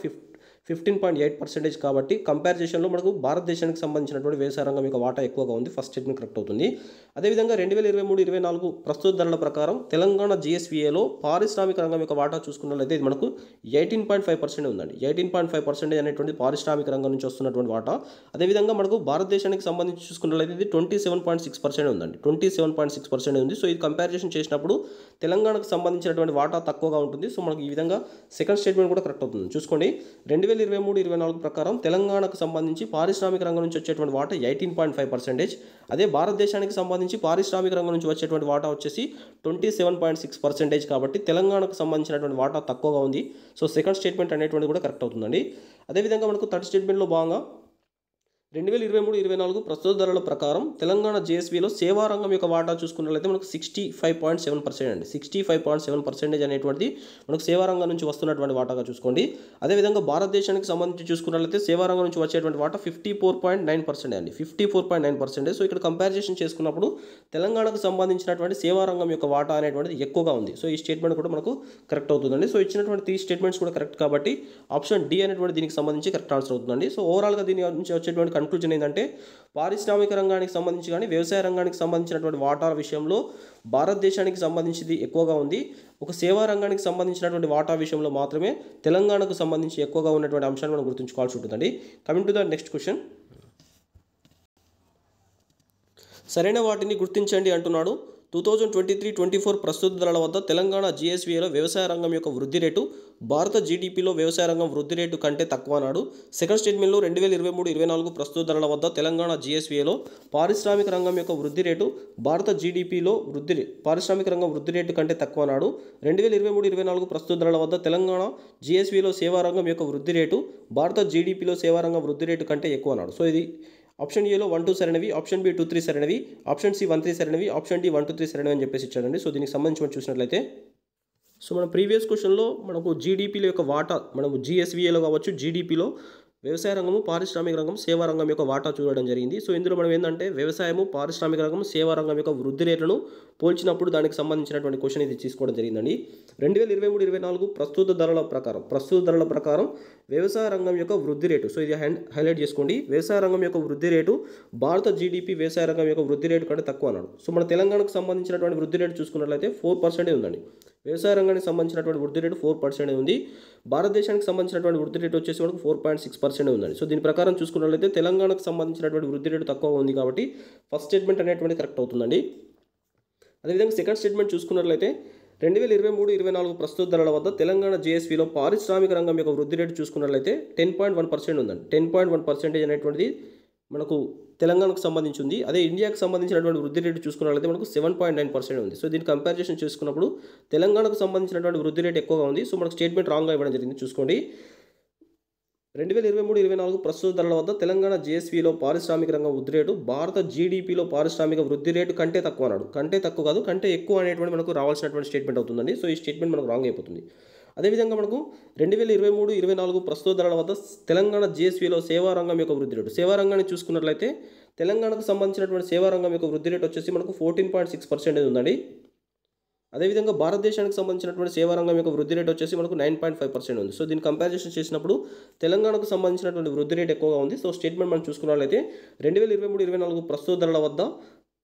15.8% కాబట్టి కంపారిజేషన్లో మనకు భారతదేశానికి సంబంధించినటువంటి వ్యవసాయ రంగం యొక్క వాటా ఎక్కువగా ఉంది. ఫస్ట్ స్టేట్మెంట్ కరెక్ట్ అవుతుంది. అదేవిధంగా 2023-24 ప్రస్తుత ధరల ప్రకారం తెలంగాణ GSVAలో పారిశ్రామిక రంగం యొక్క వాటా చూసుకున్నట్లయితే ఇది మనకు 18.5% ఉందండి. 18.5% అనేటువంటి పారిశ్రామిక రంగం నుంచి వస్తున్నటువంటి వాటా. అదేవిధంగా మనకు భారతదేశానికి సంబంధించి చూసుకున్నట్లయితే ఇది 27.6% ఉందండి. 27.6% ఉంది. సో ఇది కంపారిజేషన్ చేసినప్పుడు తెలంగాణకు సంబంధించినటువంటి వాటా తక్కువగా ఉంటుంది. సో మనకు ఈ విధంగా సెకండ్ స్టేట్మెంట్ కూడా కరెక్ట్ అవుతుంది. చూసుకోండి 2023-24 ప్రకారం తెలంగాణకు సంబంధించి పారిశ్రామిక రంగం నుంచి వచ్చేటువంటి వాటా 18.5%. అదే భారతదేశానికి సంబంధించి పారిశ్రామిక రంగం నుంచి వచ్చేటువంటి వాటా వచ్చేసి 27.6% కాబట్టి తెలంగాణకు సంబంధించినటువంటి వాటా తక్కువగా ఉంది. సో సెకండ్ స్టేట్మెంట్ అనేటువంటిది కూడా కరెక్ట్ అవుతుందండి. అదేవిధంగా మనకు థర్డ్ స్టేట్మెంట్లో భాగంగా 2023-24 ప్రస్తుత ధరల ప్రకారం తెలంగాణ GSVలో సేవా రంగం యొక్క వాటా చూసుకున్నట్లయితే మనకు 65.7% అండి. 65.7% అనేటువంటిది మనకు సేవా రంగం నుంచి వస్తున్నటువంటి వాటాగా చూసుకోండి. అదేవిధంగా భారతదేశానికి సంబంధించి చూసుకున్నట్లయితే సేవా రంగం నుంచి వచ్చేటువంటి వాటా 54.9% అండి. 54.9%. సో ఇక్కడ కంపారిజేషన్ చేసుకున్నప్పుడు తెలంగాణకు సంబంధించినటువంటి సేవా రంగం యొక్క వాటా అనేటువంటిది ఎక్కువగా ఉంది. సో ఈ స్టేట్మెంట్ కూడా మనకు కరెక్ట్ అవుతుందండి. సో ఇచ్చినటువంటి 3 స్టేట్మెంట్స్ కూడా కరెక్ట్ కాబట్టి ఆప్షన్ డి అనేటువంటి దీనికి సంబంధించి కరెక్ట్ ఆన్సర్ అవుతుందండి. సో ఓవరాల్గా దీని నుంచి వచ్చేటువంటి కన్క్లూజన్ ఏంటంటే పారిశ్రామిక రంగానికి సంబంధించి కానీ వ్యవసాయ రంగానికి సంబంధించినటువంటి వాటా విషయంలో భారతదేశానికి సంబంధించింది ఎక్కువగా ఉంది. ఒక సేవా రంగానికి సంబంధించినటువంటి వాటా విషయంలో మాత్రమే తెలంగాణకు సంబంధించి ఎక్కువగా ఉన్నటువంటి అంశాన్ని మనం గుర్తుంచుకోవాల్సి ఉంటుందండి. Coming to the next question. సరైన వాటిని గుర్తించండి అంటున్నాడు. 2023-24 ప్రస్తుత ధరల వద్ద తెలంగాణ GSVAలో వ్యవసాయ రంగం యొక్క వృద్ధి రేటు భారత జీడిపిలో వ్యవసాయ రంగం వృద్ధి రేటు కంటే తక్కువ అన్నాడు. సెకండ్ స్టేట్మెంట్లో 2023-24 ప్రస్తుత ధరల వద్ద తెలంగాణ GSVAలో పారిశ్రామిక రంగం యొక్క వృద్ధి రేటు భారత జీడిపిలో పారిశ్రామిక రంగం వృద్ధి రేటు కంటే తక్కువ అన్నాడు. 2023-24 ప్రస్తుత ధరల వద్ద తెలంగాణ GSVలో సేవా రంగం యొక్క వృద్ధి రేటు భారత జీడిపిలో సేవా రంగం వృద్ధి రేటు కంటే ఎక్కువ అన్నాడు. సో ఇది ఆప్షన్ ఏలో 1-2 సరైనవి, ఆప్షన్ బి 2-3 సరైనవి, ఆప్షన్ సి 1-3 సరైనవి, ఆప్షన్ డి 1-3 సరైనవి అని చెప్పేసి ఇచ్చాడండి. సో దీనికి సంబంధించి మనం చూసినట్లయితే సో మన ప్రీవియస్ క్వశ్చన్లో మనకు జీడిపిలో యొక్క వాటా మనము GSVAలో కావచ్చు జీడిపిలో వ్యవసాయ రంగము పారిశ్రామిక రంగం సేవా రంగం యొక్క వాటా చూడడం జరిగింది. సో ఇందులో మనం ఏంటంటే వ్యవసాయము పారిశ్రామిక రంగం సేవా రంగం యొక్క వృద్ధి రేట్లను పోల్చినప్పుడు దానికి సంబంధించినటువంటి క్వశ్చన్ ఇది తీసుకోవడం జరిగిందండి. 2023-24 ప్రస్తుత ధరల ప్రకారం వ్యవసాయ రంగం యొక్క వృద్ధి రేటు. సో ఇది హైలైట్ చేసుకోండి. వ్యవసాయ రంగం యొక్క వృద్ధి రేటు భారత జీడిపి వ్యవసాయ రంగం యొక్క వృద్ధి రేటు కంటే తక్కువ అన్నాడు. సో మన తెలంగాణకు సంబంధించినటువంటి వృద్ధి రేటు చూసుకున్నట్లయితే 4% ఉందండి. వ్యవసాయ రంగానికి సంబంధించినటువంటి వృద్ధి రేటు 4% ఉంది. భారతదేశానికి సంబంధించినటువంటి వృద్ధి రేటు వచ్చేసి మనకు 4.6% ఉందండి. సో దీని ప్రకారం చూసుకున్నట్లయితే తెలంగాణకు సంబంధించినటువంటి వృద్ధి రేటు తక్కువ ఉంది కాబట్టి ఫస్ట్ స్టేట్మెంట్ అనేటువంటి కరెక్ట్ అవుతుందండి. అదేవిధంగా సెకండ్ స్టేట్మెంట్ చూసుకున్నట్లయితే 2023-24 ప్రస్తుత ధరల వద్ద తెలంగాణ GSVలో పారిశ్రామిక రంగం యొక్క వృద్ధి రేటు చూసుకున్నట్లయితే 10.1% ఉందండి. 10.1% అనేటువంటిది మనకు తెలంగాణకు సంబంధించి ఉంది. అదే ఇండియాకు సంబంధించినటువంటి వృద్ధి రేటు చూసుకున్నట్లయితే మనకు 7.9% ఉంది. సో దీన్ని కంపారిజేషన్ చేసుకున్నప్పుడు తెలంగాణకు సంబంధించినటువంటి వృద్ధి రేటు ఎక్కువగా ఉంది. సో మనకు స్టేట్మెంట్ రాంగ్గా ఇవ్వడం జరిగింది. చూసుకోండి 2023-24 ప్రస్తుత ధరల వద్ద తెలంగాణ GSVలో పారిశ్రామిక రంగం వృద్ధి రేటు భారత జీడిపిలో పారిశ్రామిక వృద్ధి రేటు కంటే తక్కువ అన్నాడు. కంటే తక్కువ కాదు కంటే ఎక్కువ అనేటువంటి మనకు రావాల్సినటువంటి స్టేట్మెంట్ అవుతుందండి. సో ఈ స్టేట్మెంట్ మనకు రాంగ్ అయిపోతుంది. అదేవిధంగా మనకు 2023-24 ప్రస్తుత ధరల వద్ద తెలంగాణ GSVలో సేవా రంగం యొక్క వృద్ధి రేటు సేవా రంగాన్ని చూసుకున్నట్లయితే తెలంగాణకు సంబంధించినటువంటి సేవా రంగం యొక్క వృద్ధి రేటు వచ్చేసి మనకు 14.6% ఉందండి. అదేవిధంగా భారతదేశానికి సంబంధించినటువంటి సేవా రంగం యొక్క వృద్ధి రేటు వచ్చేసి మనకు 9.5% ఉంది. సో దీన్ని కంపారిజేషన్ చేసినప్పుడు తెలంగాణకు సంబంధించినటువంటి వృద్ధి రేటు ఎక్కువగా ఉంది. సో స్టేట్మెంట్ మనం చూసుకున్నట్లయితే 2023-24 ప్రస్తుత ధరల వద్ద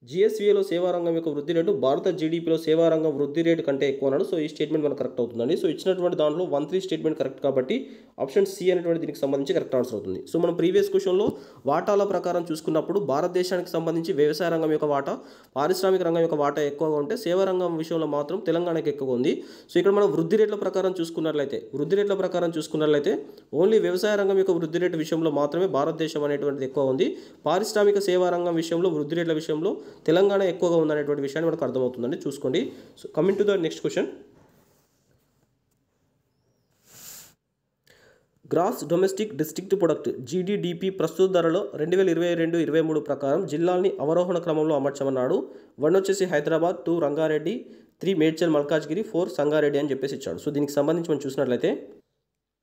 GSVలో సేవా రంగం యొక్క వృద్ధి రేటు భారత జీడిపిలో సేవా రంగం వృద్ధి రేటు కంటే ఎక్కువ అన్నాడు. సో ఈ స్టేట్మెంట్ మనకు కరెక్ట్ అవుతుందండి. సో ఇచ్చినటువంటి దాంట్లో 1-3 స్టేట్మెంట్ కరెక్ట్ కాబట్టి ఆప్షన్ సి అనేటువంటి దీనికి సంబంధించి కరెక్ట్ ఆన్సర్ అవుతుంది. సో మనం ప్రీవియస్ క్వశ్చన్లో వాటాల ప్రకారం చూసుకున్నప్పుడు భారతదేశానికి సంబంధించి వ్యవసాయ రంగం యొక్క వాటా పారిశ్రామిక రంగం యొక్క వాటా ఎక్కువగా ఉంటే సేవా రంగం విషయంలో మాత్రం తెలంగాణకి ఎక్కువ ఉంది. సో ఇక్కడ మనం వృద్ధి రేట్ల ప్రకారం చూసుకున్నట్లయితే ఓన్లీ వ్యవసాయ రంగం యొక్క వృద్ధి రేటు విషయంలో మాత్రమే భారతదేశం అనేటువంటిది ఎక్కువ ఉంది. పారిశ్రామిక సేవా రంగం విషయంలో వృద్ధి రేట్ల విషయంలో తెలంగాణ ఎక్కువగా ఉందనేటువంటి విషయాన్ని మనకు అర్థమవుతుందండి. చూసుకోండి. So coming to the next question. Gross domestic district product GDP ప్రస్తుత ధరలో 2022-23 ప్రకారం జిల్లాల్ని అవరోహణ క్రమంలో అమర్చమన్నాడు. 1 వచ్చేసి హైదరాబాద్, 2 రంగారెడ్డి, 3 మేడ్చల్ మల్కాజ్గిరి, 4 సంగారెడ్డి అని చెప్పేసి ఇచ్చాడు. సో దీనికి సంబంధించి మనం చూసినట్లయితే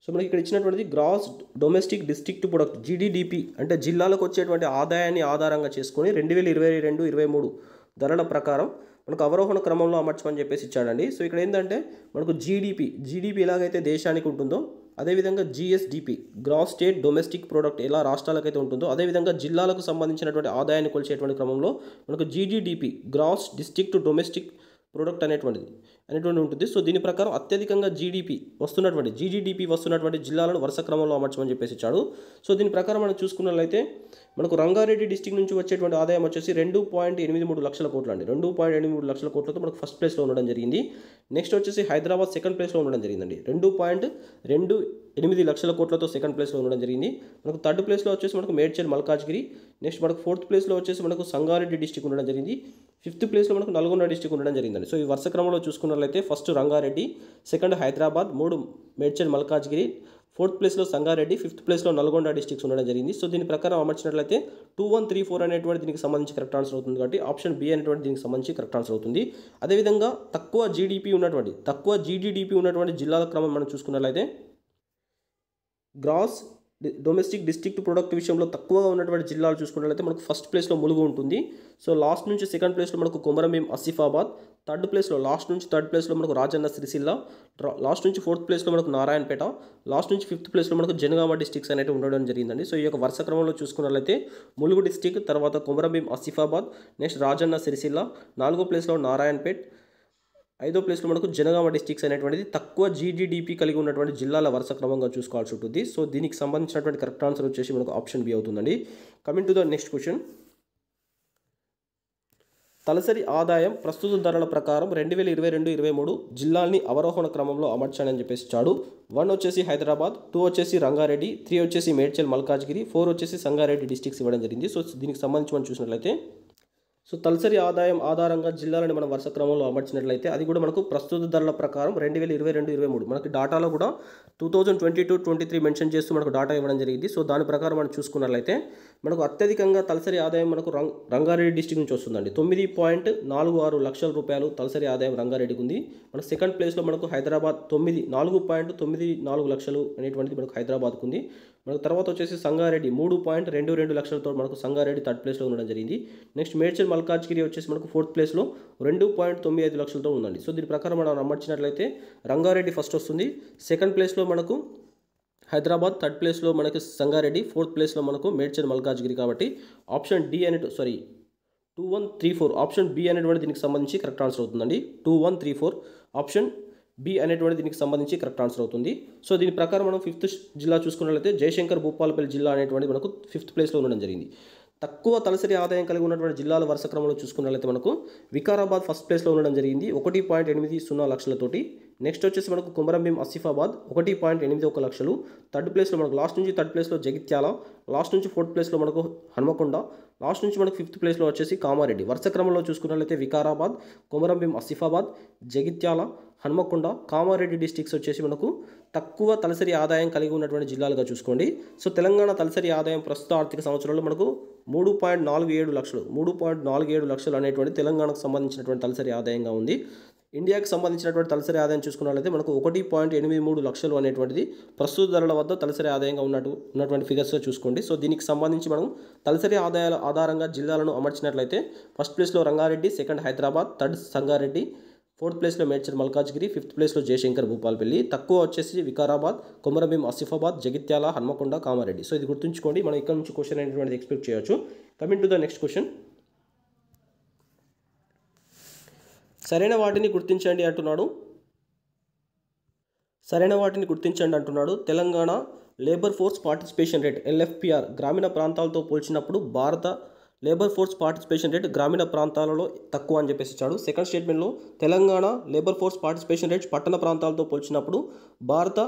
సో మనకి ఇక్కడ ఇచ్చినటువంటిది గ్రాస్ డొమెస్టిక్ డిస్ట్రిక్ట్ ప్రొడక్ట్ జీడీడీపీ అంటే జిల్లాలకు వచ్చేటువంటి ఆదాయాన్ని ఆధారంగా చేసుకొని 2022-23 ధరల ప్రకారం మనకు అవరోహణ క్రమంలో అమర్చమని చెప్పేసి ఇచ్చాడండి. సో ఇక్కడ ఏంటంటే మనకు జీడీపీ ఎలాగైతే దేశానికి ఉంటుందో అదేవిధంగా GSDP gross state domestic product ఎలా రాష్ట్రాలకైతే ఉంటుందో అదేవిధంగా జిల్లాలకు సంబంధించినటువంటి ఆదాయాన్ని కొలిచేటువంటి క్రమంలో మనకు జీడీడీపీ గ్రాస్ డిస్ట్రిక్ట్ డొమెస్టిక్ ప్రోడక్ట్ అనేటువంటిది ఉంటుంది. సో దీని ప్రకారం అత్యధికంగా జీడీపీ వస్తున్నటువంటి జిల్లాలను వరుస క్రమంలో అమర్చమని చెప్పేసి ఇచ్చాడు. సో దీని ప్రకారం మనం చూసుకున్నట్లయితే మనకు రంగారెడ్డి డిస్టిక్ నుంచి వచ్చేటువంటి ఆదాయం వచ్చేసి 2.83 లక్షల కోట్లు అండి. 2.83 లక్షల కోట్లతో మనకు ఫస్ట్ ప్లేస్లో ఉండడం జరిగింది. నెక్స్ట్ వచ్చేసి హైదరాబాద్ సెకండ్ ప్లేస్లో ఉండడం జరిగిందండి. 2.28 లక్షల కోట్లతో సెకండ్ ప్లేస్లో ఉండడం జరిగింది. మనకు థర్డ్ ప్లేస్లో వచ్చేసి మనకు మేడ్చల్ మల్కాజ్గిరి. నెక్స్ట్ మనకు ఫోర్త్ ప్లేస్లో వచ్చేసి మనకు సంగారెడ్డి డిస్టిక్ ఉండడం జరిగింది. ఫిఫ్త్ ప్లేస్లో మనకు నల్గొండ డిస్టిక్ ఉండడం జరిగిందండి. సో ఈ వరుస క్రమంలో చూసుకున్నట్లయితే first Rangareddy, second Hyderabad, 3 Medchal Malkajgiri, fourth ప్లేస్లో సంగారెడ్డి, ఫిఫ్త్ ప్లేస్లో నల్గొండ డిస్టిక్స్ ఉండడం జరిగింది. సో దీని ప్రకారం అమర్చినట్లయితే 2134 అనేటువంటి దీనికి సంబంధించి కరెక్ట్ ఆన్సర్ అవుతుంది. కాబట్టి ఆప్షన్ బి అనేటువంటి దీనికి సంబంధించి కరెక్ట్ ఆన్సర్ అవుతుంది. అదేవిధంగా తక్కువ జీడీడీపీ ఉన్నటువంటి జిల్లాల క్రమం మనం చూసుకున్నట్లయితే గ్రాస్ డొమెస్టిక్ డిస్ట్రిక్ట్ ప్రొడక్ట్ విషయంలో తక్కువగా ఉన్నటువంటి జిల్లాలు చూసుకున్నట్లయితే మనకు ఫస్ట్ ప్లేస్లో ములుగు ఉంటుంది. సో లాస్ట్ నుంచి సెకండ్ ప్లేస్లో మనకు కొమరంభీం ఆసిఫాబాద్, లాస్ట్ నుంచి థర్డ్ ప్లేస్లో మనకు రాజన్న సిరిసిల్ల, లాస్ట్ నుంచి ఫోర్త్ ప్లేస్లో మనకు నారాయణపేట, లాస్ట్ నుంచి ఫిఫ్త్ ప్లేస్లో మనకు జనగామ డిస్ట్రిక్ట్స్ అనేవి ఉండడం జరిగిందండి. సో ఈ యొక్క వరుస క్రమంలో చూసుకున్నట్లయితే ములుగు డిస్ట్రిక్ట్, తర్వాత కొమరంభీం ఆసిఫాబాద్, నెక్స్ట్ రాజన్న సిరిసిల్ల, 4వ ప్లేస్లో నారాయణపేట్, 5వ ప్లేస్లో మనకు జనగామ డిస్ట్రిక్ట్స్ అనేటువంటిది తక్కువ జీడీడీపీ కలిగి ఉన్నటువంటి జిల్లాల వరుస క్రమంగా చూసుకోవాల్సి ఉంటుంది. సో దీనికి సంబంధించినటువంటి కరెక్ట్ ఆన్సర్ వచ్చేసి మనకు ఆప్షన్ బి అవుతుందండి. Coming to the next question. తలసరి ఆదాయం ప్రస్తుత ధరల ప్రకారం 2022-23 జిల్లాల్ని అవరోహణ క్రమంలో అమర్చాలని చెప్పేసి ఇచ్చాడు. 1 వచ్చేసి హైదరాబాద్, 2 వచ్చేసి రంగారెడ్డి, 3 వచ్చేసి మేడ్చల్ మల్కాజ్గిరి, 4 వచ్చేసి సంగారెడ్డి డిస్ట్రిక్ట్స్ ఇవ్వడం జరిగింది. సో దీనికి సంబంధించి మనం చూసినట్లయితే సో తలసరి ఆదాయం ఆధారంగా జిల్లాలను మనం వరుస క్రమంలో అమర్చినట్లయితే అది కూడా మనకు ప్రస్తుత ధరల ప్రకారం 2022-23 మనకి డాటాలో కూడా 2022-23 మెన్షన్ చేస్తూ మనకు డాటా ఇవ్వడం జరిగింది. సో దాని ప్రకారం మనం చూసుకున్నట్లయితే మనకు అత్యధికంగా తలసరి ఆదాయం మనకు రంగారెడ్డి డిస్ట్రిక్ట్ నుంచి వస్తుందండి. 9.46 లక్షల రూపాయలు తలసరి ఆదాయం రంగారెడ్డికి ఉంది. మనకు సెకండ్ ప్లేస్లో మనకు హైదరాబాద్ 4.94 లక్షలు అనేటువంటిది మనకు హైదరాబాద్కు ఉంది. మనకు తర్వాత వచ్చేసి సంగారెడ్డి 3.22 లక్షలతో మనకు సంగారెడ్డి థర్డ్ ప్లేస్లో ఉండడం జరిగింది. నెక్స్ట్ మేడ్చల్ మల్కాజ్గిరి వచ్చేసి మనకు ఫోర్త్ ప్లేస్లో 2.95 లక్షలతో ఉందండి. సో దీని ప్రకారం మనం అమర్చినట్లయితే రంగారెడ్డి ఫస్ట్ వస్తుంది, సెకండ్ ప్లేస్లో మనకు హైదరాబాద్, థర్డ్ ప్లేస్లో మనకు సంగారెడ్డి, ఫోర్త్ ప్లేస్లో మనకు మేడ్చల్ మల్కాజ్గిరి. కాబట్టి ఆప్షన్ 2134 ఆప్షన్ బి అనేటువంటి దీనికి సంబంధించి కరెక్ట్ ఆన్సర్ అవుతుందండి. 2134 ఆప్షన్ బి అనేటువంటి దీనికి సంబంధించి కరెక్ట్ ఆన్సర్ అవుతుంది. సో దీని ప్రకారం మనం ఫిఫ్త్ జిల్లా చూసుకున్నట్లయితే జయశంకర్ భూపాలపల్లి జిల్లా అనేటువంటి మనకు ఫిఫ్త్ ప్లేస్లో ఉండడం జరిగింది. తక్కువ తలసరి ఆదాయం కలిగి ఉన్నటువంటి జిల్లాల వరుస క్రమంలో చూసుకున్నట్లయితే మనకు వికారాబాద్ ఫస్ట్ ప్లేస్లో ఉండడం జరిగింది 1.80 లక్షలతోటి. నెక్స్ట్ వచ్చేసి మనకు కొమరంభీం ఆసిఫాబాద్ 1.81 లక్షలు. థర్డ్ ప్లేస్లో మనకు లాస్ట్ నుంచి థర్డ్ ప్లేస్లో జగిత్యాల, లాస్ట్ నుంచి ఫోర్త్ ప్లేస్లో మనకు హన్మకొండ, లాస్ట్ నుంచి మనకు ఫిఫ్త్ ప్లేస్లో వచ్చేసి కామారెడ్డి. వరుస క్రమంలో చూసుకున్నట్లయితే వికారాబాద్, కొమరంభీం ఆసిఫాబాద్, జగిత్యాల, హన్మకొండ, కామారెడ్డి డిస్ట్రిక్ట్స్ వచ్చేసి మనకు తక్కువ తలసరి ఆదాయం కలిగి ఉన్నటువంటి జిల్లాలుగా చూసుకోండి. సో తెలంగాణ తలసరి ఆదాయం ప్రస్తుత ఆర్థిక సంవత్సరంలో మనకు 3.47 లక్షలు అనేటువంటి తెలంగాణకు సంబంధించినటువంటి తలసరి ఆదాయంగా ఉంది. ఇండియాకి సంబంధించినటువంటి తలసరి ఆదాయం చూసుకున్నట్లయితే మనకు 1.83 లక్షలు అనేటువంటిది ప్రస్తుత ధరల వద్ద తలసరి ఆదాయంగా ఉన్నటువంటి ఫిగర్స్గా చూసుకోండి. సో దీనికి సంబంధించి మనం తలసరి ఆదాయాల ఆధారంగా జిల్లాలను అమర్చినట్లయితే ఫస్ట్ ప్లేస్లో Rangareddy, second Hyderabad, third Sangareddy, fourth ప్లేస్లో మేడ్చల్ మల్కాజ్గిరి, ఫిఫ్త్ ప్లేస్లో జయశంకర్ భూపాలపల్లి, తక్కువ వచ్చేసి వికారాబాద్, కొమరంభీం ఆసిఫాబాద్, జగిత్యాల, హన్మకొండ, కామారెడ్డి. సో ఇది గుర్తుంచుకోండి. మనం ఇక్కడ నుంచి క్వశ్చన్ అనేటువంటిది ఎక్స్పెక్ట్ చేయొచ్చు. Coming to the next question. సరైన వాటిని గుర్తించండి అంటున్నాడు. Telangana labour force participation rate LFPR గ్రామీణ ప్రాంతాలతో పోల్చినప్పుడు భారత లేబర్ ఫోర్స్ పార్టిసిపేషన్ రేట్ గ్రామీణ ప్రాంతాలలో తక్కువ అని చెప్పేసి ఇచ్చాడు. సెకండ్ స్టేట్మెంట్లో Telangana labour force participation rate పట్టణ ప్రాంతాలతో పోల్చినప్పుడు భారత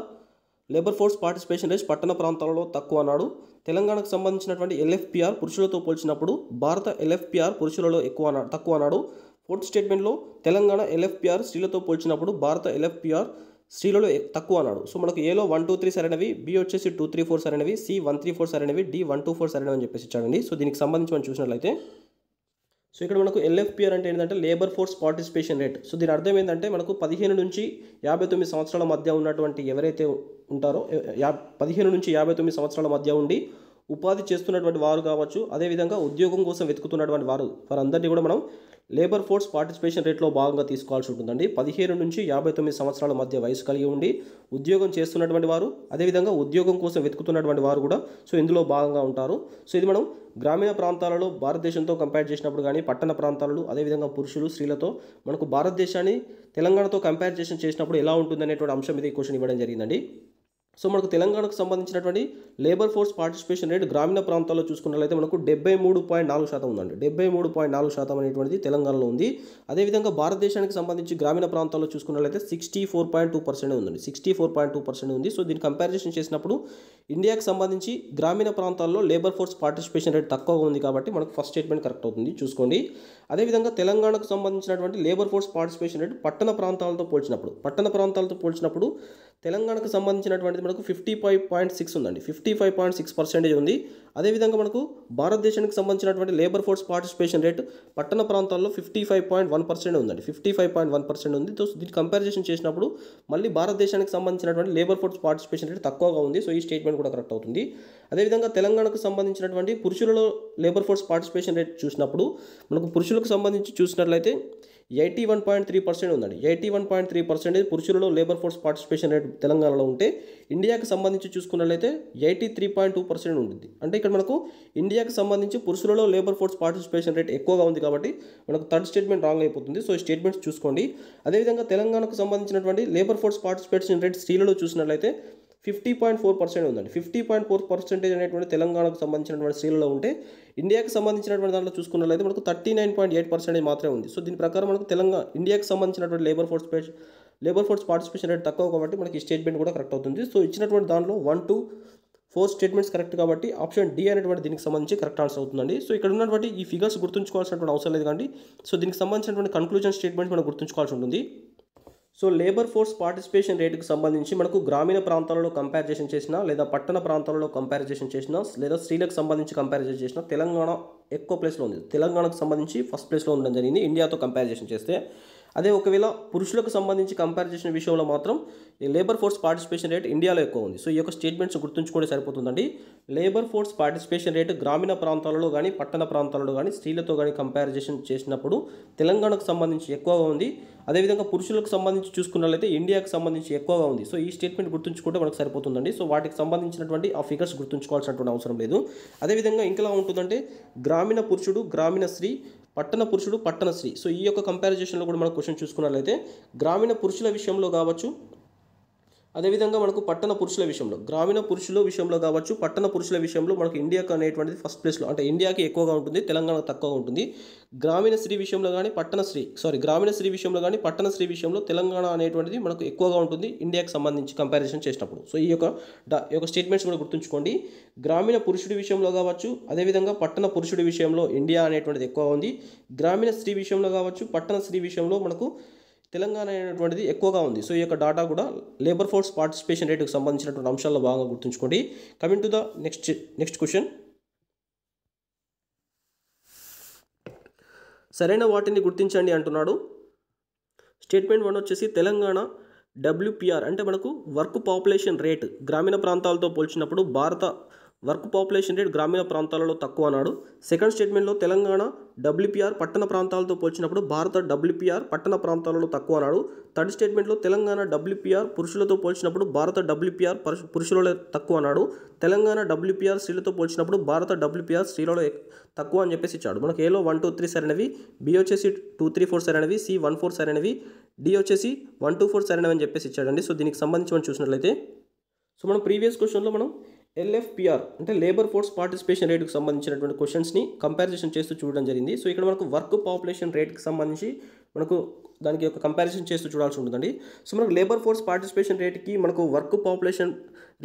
లేబర్ ఫోర్స్ పార్టిసిపేషన్ రేట్ పట్టణ ప్రాంతాలలో తక్కువ అన్నాడు. తెలంగాణకు సంబంధించినటువంటి LFPR పురుషులతో పోల్చినప్పుడు భారత LFPR పురుషులలో తక్కువ అన్నాడు. ఫోర్త్ స్టేట్మెంట్లో తెలంగాణ LFPR స్త్రీలతో పోల్చినప్పుడు భారత LFPR స్త్రీలలో తక్కువ అన్నాడు. సో మనకు ఏలో 1, 2, 3 సరైనవి, బి వచ్చేసి 2, 3, 4 సరైనవి, సి 1, 3, 4 సరైనవి, డి 1, 2, 4 సరైనవి అని చెప్పేసి ఇచ్చాడండి. సో దీనికి సంబంధించి మనం చూసినట్లయితే సో ఇక్కడ మనకు ఎల్ఎఫ్పిఆర్ అంటే ఏంటంటే labour force participation rate. So దీని అర్థం ఏంటంటే మనకు 15 నుంచి 59 సంవత్సరాల మధ్య ఉన్నటువంటి ఎవరైతే ఉంటారో 15 నుంచి 59 సంవత్సరాల మధ్య ఉండి ఉపాధి చేస్తున్నటువంటి వారు కావచ్చు, అదేవిధంగా ఉద్యోగం కోసం వెతుకుతున్నటువంటి వారందరినీ కూడా మనం లేబర్ ఫోర్స్ పార్టిసిపేషన్ రేట్లో భాగంగా తీసుకోవాల్సి ఉంటుందండి. 15 నుంచి 59 సంవత్సరాల మధ్య వయసు కలిగి ఉండి ఉద్యోగం చేస్తున్నటువంటి వారు, అదేవిధంగా ఉద్యోగం కోసం వెతుకుతున్నటువంటి వారు కూడా సో ఇందులో భాగంగా ఉంటారు. సో ఇది మనం గ్రామీణ ప్రాంతాలలో భారతదేశంతో కంపేర్ చేసినప్పుడు కానీ, పట్టణ ప్రాంతాలలో అదేవిధంగా పురుషులు స్త్రీలతో మనకు భారతదేశాన్ని తెలంగాణతో కంపారిజేషన్ చేసినప్పుడు ఎలా ఉంటుంది అనేటువంటి అంశం మీద ఈ క్వశ్చన్ ఇవ్వడం జరిగిందండి. సో మనకు తెలంగాణకు సంబంధించినటువంటి లేబర్ ఫోర్స్ పార్టిసిపేషన్ రేట్ గ్రామీణ ప్రాంతాల్లో చూసుకున్నట్లయితే మనకు 73.4% ఉందండి. 73.4% అనేటువంటిది తెలంగాణలో ఉంది. అదేవిధంగా భారతదేశానికి సంబంధించి గ్రామీణ ప్రాంతాల్లో చూసుకున్నట్లయితే 64.2% ఉందండి. 64.2% ఉంది. సో దీన్ని కంపారిజేషన్ చేసినప్పుడు ఇండియాకి సంబంధించి గ్రామీణ ప్రాంతాల్లో లేబర్ ఫోర్స్ పార్టిసిపేషన్ రేట్ తక్కువగా ఉంది కాబట్టి మనకు ఫస్ట్ స్టేట్మెంట్ కరెక్ట్ అవుతుంది, చూసుకోండి. అదేవిధంగా తెలంగాణకు సంబంధించినటువంటి లేబర్ ఫోర్స్ పార్టిసిపేషన్ రేట్ పట్టణ ప్రాంతాలతో పోల్చినప్పుడు తెలంగాణకు సంబంధించినటువంటిది మనకు 55.6 ఉందండి. 55.6% ఉంది. అదేవిధంగా మనకు భారతదేశానికి సంబంధించినటువంటి లేబర్ ఫోర్స్ పార్టిసిపేషన్ రేట్ పట్టణ ప్రాంతాల్లో 55.1% ఉందండి. 55.1% ఉంది. సో దీన్ని కంపారిజేషన్ చేసినప్పుడు మళ్ళీ భారతదేశానికి సంబంధించినటువంటి లేబర్ ఫోర్స్ పార్టిసిపేషన్ రేట్ తక్కువగా ఉంది. సో ఈ స్టేట్మెంట్ కూడా కరెక్ట్ అవుతుంది. అదేవిధంగా తెలంగాణకు సంబంధించినటువంటి పురుషులలో లేబర్ ఫోర్స్ పార్టిసిపేషన్ రేట్ చూసినప్పుడు మనకు పురుషులకు సంబంధించి చూసినట్లయితే 81.3% ఉందండి. 81.3% పురుషులలో లేబర్ ఫోర్స్ పార్టిసిపేషన్ రేట్ తెలంగాణలో ఉంటే, ఇండియాకి సంబంధించి చూసుకున్నట్లయితే 83.2% ఉంటుంది. అంటే ఇక్కడ మనకు ఇండియాకి సంబంధించి పురుషులలో లేబర్ ఫోర్స్ పార్టిసిపేషన్ రేట్ ఎక్కువగా ఉంది కాబట్టి మనకు థర్డ్ స్టేట్మెంట్ రాంగ్ అయిపోతుంది. సో ఈ స్టేట్మెంట్స్ చూసుకోండి. అదేవిధంగా తెలంగాణకు సంబంధించినటువంటి లేబర్ ఫోర్స్ పార్టిసిపేషన్ రేట్ స్త్రీలలో చూసినట్లయితే 50.4% ఉందండి. 50.4% అనేటువంటి తెలంగాణకు సంబంధించినటువంటి స్త్రీలలో ఉంటే, ఇండియాకి సంబంధించినటువంటి దాంట్లో చూసుకున్నట్లయితే మనకు 39.8% మాత్రమే ఉంది. సో దీని ప్రకారం మనకు ఇండియాకి సంబంధించినటువంటి లేబర్ ఫోర్స్ పార్టిసిపేషన్ రేట్ తక్కువ కాబట్టి మనకి ఈ స్టేట్మెంట్ కూడా కరెక్ట్ అవుతుంది. సో ఇచ్చినటువంటి దాంట్లో 1 to 4 స్టేట్మెంట్స్ కరెక్ట్ కాబట్టి ఆప్షన్ డి అనేటువంటి దీనికి సంబంధించి కరెక్ట్ ఆన్సర్ అవుతుందండి. సో ఇక్కడ ఉన్నటువంటి ఈ ఫిగర్స్ గుర్తుంచుకోవాల్సినటువంటి అవసరం లేదు కానీ, సో దీనికి సంబంధించినటువంటి కన్క్లూజన్ స్టేట్మెంట్స్ మనం గుర్తుంచుకోవాల్సి ఉంటుంది. సో లేబర్ ఫోర్స్ పార్టిసిపేషన్ రేటుకు సంబంధించి మనకు గ్రామీణ ప్రాంతాలలో కంపారిజేషన్ చేసినా, లేదా పట్టణ ప్రాంతాలలో కంపారిజేషన్ చేసినా, లేదా స్త్రీలకు సంబంధించి కంపారిజేషన్ చేసినా తెలంగాణ ఎక్కువ ప్లేస్లో ఉంది. తెలంగాణకు సంబంధించి ఫస్ట్ ప్లేస్లో ఉండడం జరిగింది ఇండియాతో కంపారిజేషన్ చేస్తే. అదే ఒకవేళ పురుషులకు సంబంధించి కంపారిజేషన్ విషయంలో మాత్రం ఈ లేబర్ ఫోర్స్ పార్టిసిపేషన్ రేట్ ఇండియాలో ఎక్కువ ఉంది. సో ఈ యొక్క స్టేట్మెంట్స్ గుర్తుంచుకుంటే సరిపోతుందండి. లేబర్ ఫోర్స్ పార్టిసిపేషన్ రేటు గ్రామీణ ప్రాంతాలలో కానీ, పట్టణ ప్రాంతాలలో కానీ స్త్రీలతో కానీ కంపారిజేషన్ చేసినప్పుడు తెలంగాణకు సంబంధించి ఎక్కువగా ఉంది. అదేవిధంగా పురుషులకు సంబంధించి చూసుకున్నట్లయితే ఇండియాకు సంబంధించి ఎక్కువగా ఉంది. సో ఈ స్టేట్మెంట్ గుర్తుంచుకుంటే మనకు సరిపోతుందండి. సో వాటికి సంబంధించినటువంటి ఆ ఫిగర్స్ గుర్తుంచుకోవాల్సినటువంటి అవసరం లేదు. అదేవిధంగా ఇంకెలా ఉంటుందంటే గ్రామీణ పురుషుడు, గ్రామీణ స్త్రీ, పట్టణ పురుషుడు, పట్టణ స్త్రీ. సో ఈ యొక్క కంపారిజేషన్లో కూడా మనం క్వశ్చన్ చూసుకున్నట్లయితే గ్రామీణ పురుషుల విషయంలో కావచ్చు, అదేవిధంగా మనకు పట్టణ పురుషుల విషయంలో, గ్రామీణ పురుషుల విషయంలో కావచ్చు, పట్టణ పురుషుల విషయంలో మనకు ఇండియాకు అనేటువంటిది ఫస్ట్ ప్లేస్లో, అంటే ఇండియాకి ఎక్కువగా ఉంటుంది, తెలంగాణకు తక్కువగా ఉంటుంది. గ్రామీణ స్త్రీ విషయంలో కానీ గ్రామీణ స్త్రీ విషయంలో కానీ పట్టణ స్త్రీ విషయంలో తెలంగాణ అనేటువంటిది మనకు ఎక్కువగా ఉంటుంది ఇండియాకి సంబంధించి కంపారిజన్ చేసినప్పుడు. సో ఈ యొక్క స్టేట్మెంట్స్ కూడా గుర్తుంచుకోండి. గ్రామీణ పురుషుడి విషయంలో కావచ్చు, అదేవిధంగా పట్టణ పురుషుడి విషయంలో ఇండియా అనేటువంటిది ఎక్కువగా ఉంది. గ్రామీణ స్త్రీ విషయంలో కావచ్చు, పట్టణ స్త్రీ విషయంలో మనకు తెలంగాణ అనేటువంటిది ఎక్కువగా ఉంది. సో ఈ యొక్క డాటా కూడా లేబర్ ఫోర్స్ పార్టిసిపేషన్ రేటుకు సంబంధించినటువంటి అంశాల్లో భాగంగా గుర్తుంచుకోండి. Coming to the next question. సరైన వాటిని గుర్తించండి అంటున్నాడు. స్టేట్మెంట్ 1 వచ్చేసి తెలంగాణ WPR అంటే మనకు వర్క్ పాపులేషన్ రేట్ గ్రామీణ ప్రాంతాలతో పోల్చినప్పుడు భారత వర్క్ పాపులేషన్ రేట్ గ్రామీణ ప్రాంతాలలో తక్కువ అన్నాడు. సెకండ్ స్టేట్మెంట్లో తెలంగాణ WPR పట్టణ ప్రాంతాలతో పోల్చినప్పుడు భారత WPR పట్టణ ప్రాంతాలలో తక్కువ అన్నాడు. థర్డ్ స్టేట్మెంట్లో తెలంగాణ WPR పురుషులతో పోల్చినప్పుడు భారత WPR పురుషులలో తక్కువ అన్నాడు. తెలంగాణ WPR స్త్రీలతో పోల్చినప్పుడు భారత WPR స్త్రీలలో తక్కువ అని చెప్పేసి ఇచ్చాడు. మనకు ఏలో 1, 2, 3 సరైనవి, బి వచ్చేసి 2, 3, 4 సరైనవి, సి 1, 4 సరైనవి, డి వచ్చేసి 1, 2, 4 సరైనవి అని చెప్పేసి ఇచ్చాడండి. సో దీనికి సంబంధించి మనం చూసినట్లయితే, సో మనం ప్రీవియస్ క్వశ్చన్లో మనం LFPR అంటే లేబర్ ఫోర్స్ పార్టిసిపేషన్ రేటుకు సంబంధించినటువంటి క్వశ్చన్స్ని కంపారిజన్ చేస్తూ చూడడం జరిగింది. సో ఇక్కడ మనకు వర్క్ పాపులేషన్ రేట్కి సంబంధించి మనకు దానికి ఒక కంపారిజన్ చేస్తూ చూడాల్సి ఉంటుందండి. సో మనకు లేబర్ ఫోర్స్ పార్టిసిపేషన్ రేట్కి మనకు వర్క్ పాపులేషన్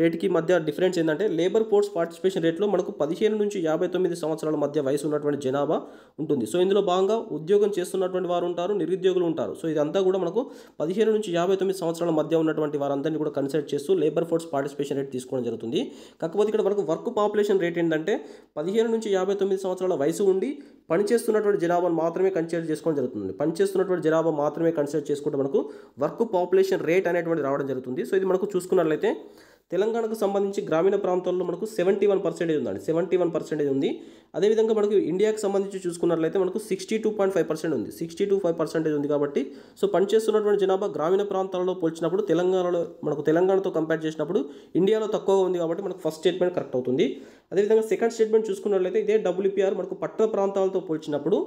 రేట్కి మధ్య డిఫరెన్స్ ఏంటంటే, లేబర్ ఫోర్స్ పార్టిసిపేషన్ రేట్లో మనకు 15 నుంచి 59 సంవత్సరాల మధ్య వయసు ఉన్నటువంటి జనాభా ఉంటుంది. సో ఇందులో భాగంగా ఉద్యోగం చేస్తున్నటువంటి వారు ఉంటారు, నిరుద్యోగులు ఉంటారు. సో ఇదంతా కూడా మనకు 15 నుంచి 59 సంవత్సరాల మధ్య ఉన్నటువంటి వారందరినీ కూడా కన్సిడర్ చేస్తూ లేబర్ ఫోర్స్ పార్టిసిపేషన్ రేట్ తీసుకోవడం జరుగుతుంది. కాకపోతే ఇక్కడ మనకు వర్క్ పాపులేషన్ రేట్ ఏంటంటే 15 నుంచి 59 సంవత్సరాల వయసు ఉండి పనిచేస్తున్నటువంటి జనాభాను మాత్రమే కన్సిడర్ చేసుకోవడం జరుగుతుంది. పనిచేస్తున్నటువంటి జనాభా మాత్రమే కన్సిడర్ చేసుకుంటే మనకు వర్క్ పాపులేషన్ రేట్ అనేటువంటి రావడం జరుగుతుంది. సో ఇది మనకు చూసుకున్నట్లయితే తెలంగాణకు సంబంధించి గ్రామీణ ప్రాంతాల్లో మనకు 71% ఉందండి, 71% ఉంది. అదేవిధంగా మనకు ఇండియాకి సంబంధించి చూసుకున్నట్లయితే మనకు 62.5% ఉంది, 62.5% ఉంది. కాబట్టి సో పనిచేస్తున్నటువంటి జనాభా గ్రామీణ ప్రాంతాలలో పోల్చినప్పుడు తెలంగాణతో కంపేర్ చేసినప్పుడు ఇండియాలో తక్కువగా ఉంది. కాబట్టి మనకు ఫస్ట్ స్టేట్మెంట్ కరెక్ట్ అవుతుంది. అదేవిధంగా సెకండ్ స్టేట్మెంట్ చూసుకున్నట్లయితే ఇదే WPR మనకు పట్టణ ప్రాంతాలతో పోల్చినప్పుడు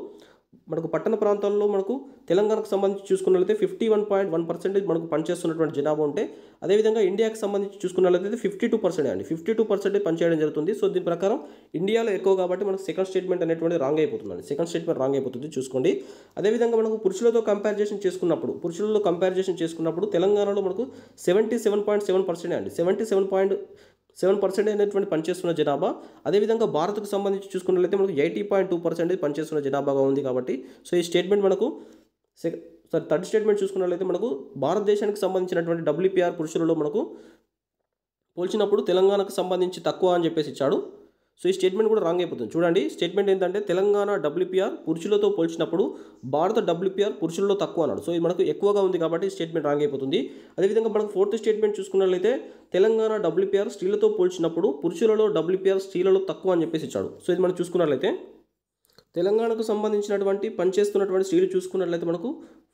మనకు పట్టణ ప్రాంతాల్లో మనకు తెలంగాణకు సంబంధించి చూసుకున్నట్లయితే 51.1% మనకు పనిచేస్తున్నటువంటి జనాభా ఉంటే, అదేవిధంగా ఇండియాకి సంబంధించి చూసుకున్నట్లయితే 52% అండి, 52% పనిచేయడం జరుగుతుంది. సో దీని ప్రకారం ఇండియాలో ఎక్కువ కాబట్టి మనకు సెకండ్ స్టేట్మెంట్ అనేటువంటి రాంగ్ అయిపోతుందండి, సెకండ్ స్టేట్మెంట్ రాంగ్ అయిపోతుంది చూసుకోండి. అదేవిధంగా మనకు పురుషులతో కంపేర్ చేసుకున్నప్పుడు తెలంగాణలో మనకు 77.7% అండి, 77.7% అనేటువంటి పనిచేస్తున్న జనాభా. అదేవిధంగా భారత్కు సంబంధించి చూసుకున్నట్లయితే మనకు 80.2% పనిచేస్తున్న జనాభాగా ఉంది. కాబట్టి సో ఈ స్టేట్మెంట్ మనకు థర్డ్ స్టేట్మెంట్ చూసుకున్నట్లయితే మనకు భారతదేశానికి సంబంధించినటువంటి WPR పురుషులలో మనకు పోల్చినప్పుడు తెలంగాణకు సంబంధించి తక్కువ అని చెప్పేసి ఇచ్చాడు. సో ఈ స్టేట్మెంట్ కూడా రాంగ్ అయిపోతుంది. చూడండి స్టేట్మెంట్ ఏంటంటే తెలంగాణ WPR పురుషులతో పోల్చినప్పుడు భారత WPR పురుషులలో తక్కువ అన్నాడు. సో ఇది మనకు ఎక్కువగా ఉంది కాబట్టి స్టేట్మెంట్ రాంగ్ అయిపోతుంది. అదేవిధంగా మనకు ఫోర్త్ స్టేట్మెంట్ చూసుకున్నట్లయితే తెలంగాణ WPR స్త్రీలతో పోల్చినప్పుడు పురుషులలో WPR స్త్రీలలో తక్కువ అని చెప్పేసి ఇచ్చాడు. సో ఇది మనం చూసుకున్నట్లయితే తెలంగాణకు సంబంధించినటువంటి పనిచేస్తున్నటువంటి స్త్రీలు చూసుకున్నట్లయితే మనకు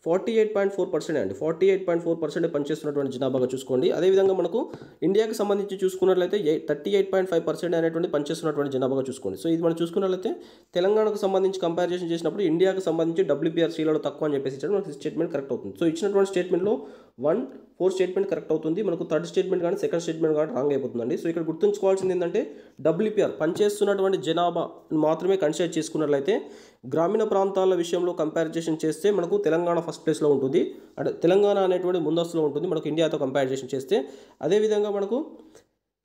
48.4% అండి, 48.4% పనిచేస్తున్నటువంటి జనాభాగా చూసుకోండి. అదేవిధంగా మనకు ఇండియాకి సంబంధించి చూసుకున్నట్లయితే 38.5% అనేటువంటి పనిచేస్తున్నటువంటి జనాభాగా చూసుకోండి. సో ఇది మనం చూసుకున్నట్లయితే తెలంగాణకు సంబంధించి కంపారిజన్ చేసినప్పుడు ఇండియాకి సంబంధించి WPR స్త్రీలలో తక్కువ అని చెప్పేసి ఇచ్చాడు. మనకు స్టేట్మెంట్ కరెక్ట్ అవుతుంది. సో ఇచ్చినటువంటి స్టేట్మెంట్లో 1-4 స్టేట్మెంట్ కరెక్ట్ అవుతుంది. మనకు థర్డ్ స్టేట్మెంట్ కానీ సెకండ్ స్టేట్మెంట్ కానీ రాంగ్ అయిపోతుందండి. సో ఇక్కడ గుర్తుంచుకోవాల్సింది ఏంటంటే WPR పనిచేస్తున్నటువంటి జనాభా మాత్రమే కన్సిడర్ చేసుకున్నట్లయితే గ్రామీణ ప్రాంతాల విషయంలో కంపారిజేషన్ చేస్తే మనకు తెలంగాణ ఫస్ట్ ప్లేస్లో ఉంటుంది, అంటే తెలంగాణ అనేటువంటి ముందస్తులో ఉంటుంది మనకు ఇండియాతో కంపారిజేషన్ చేస్తే. అదేవిధంగా మనకు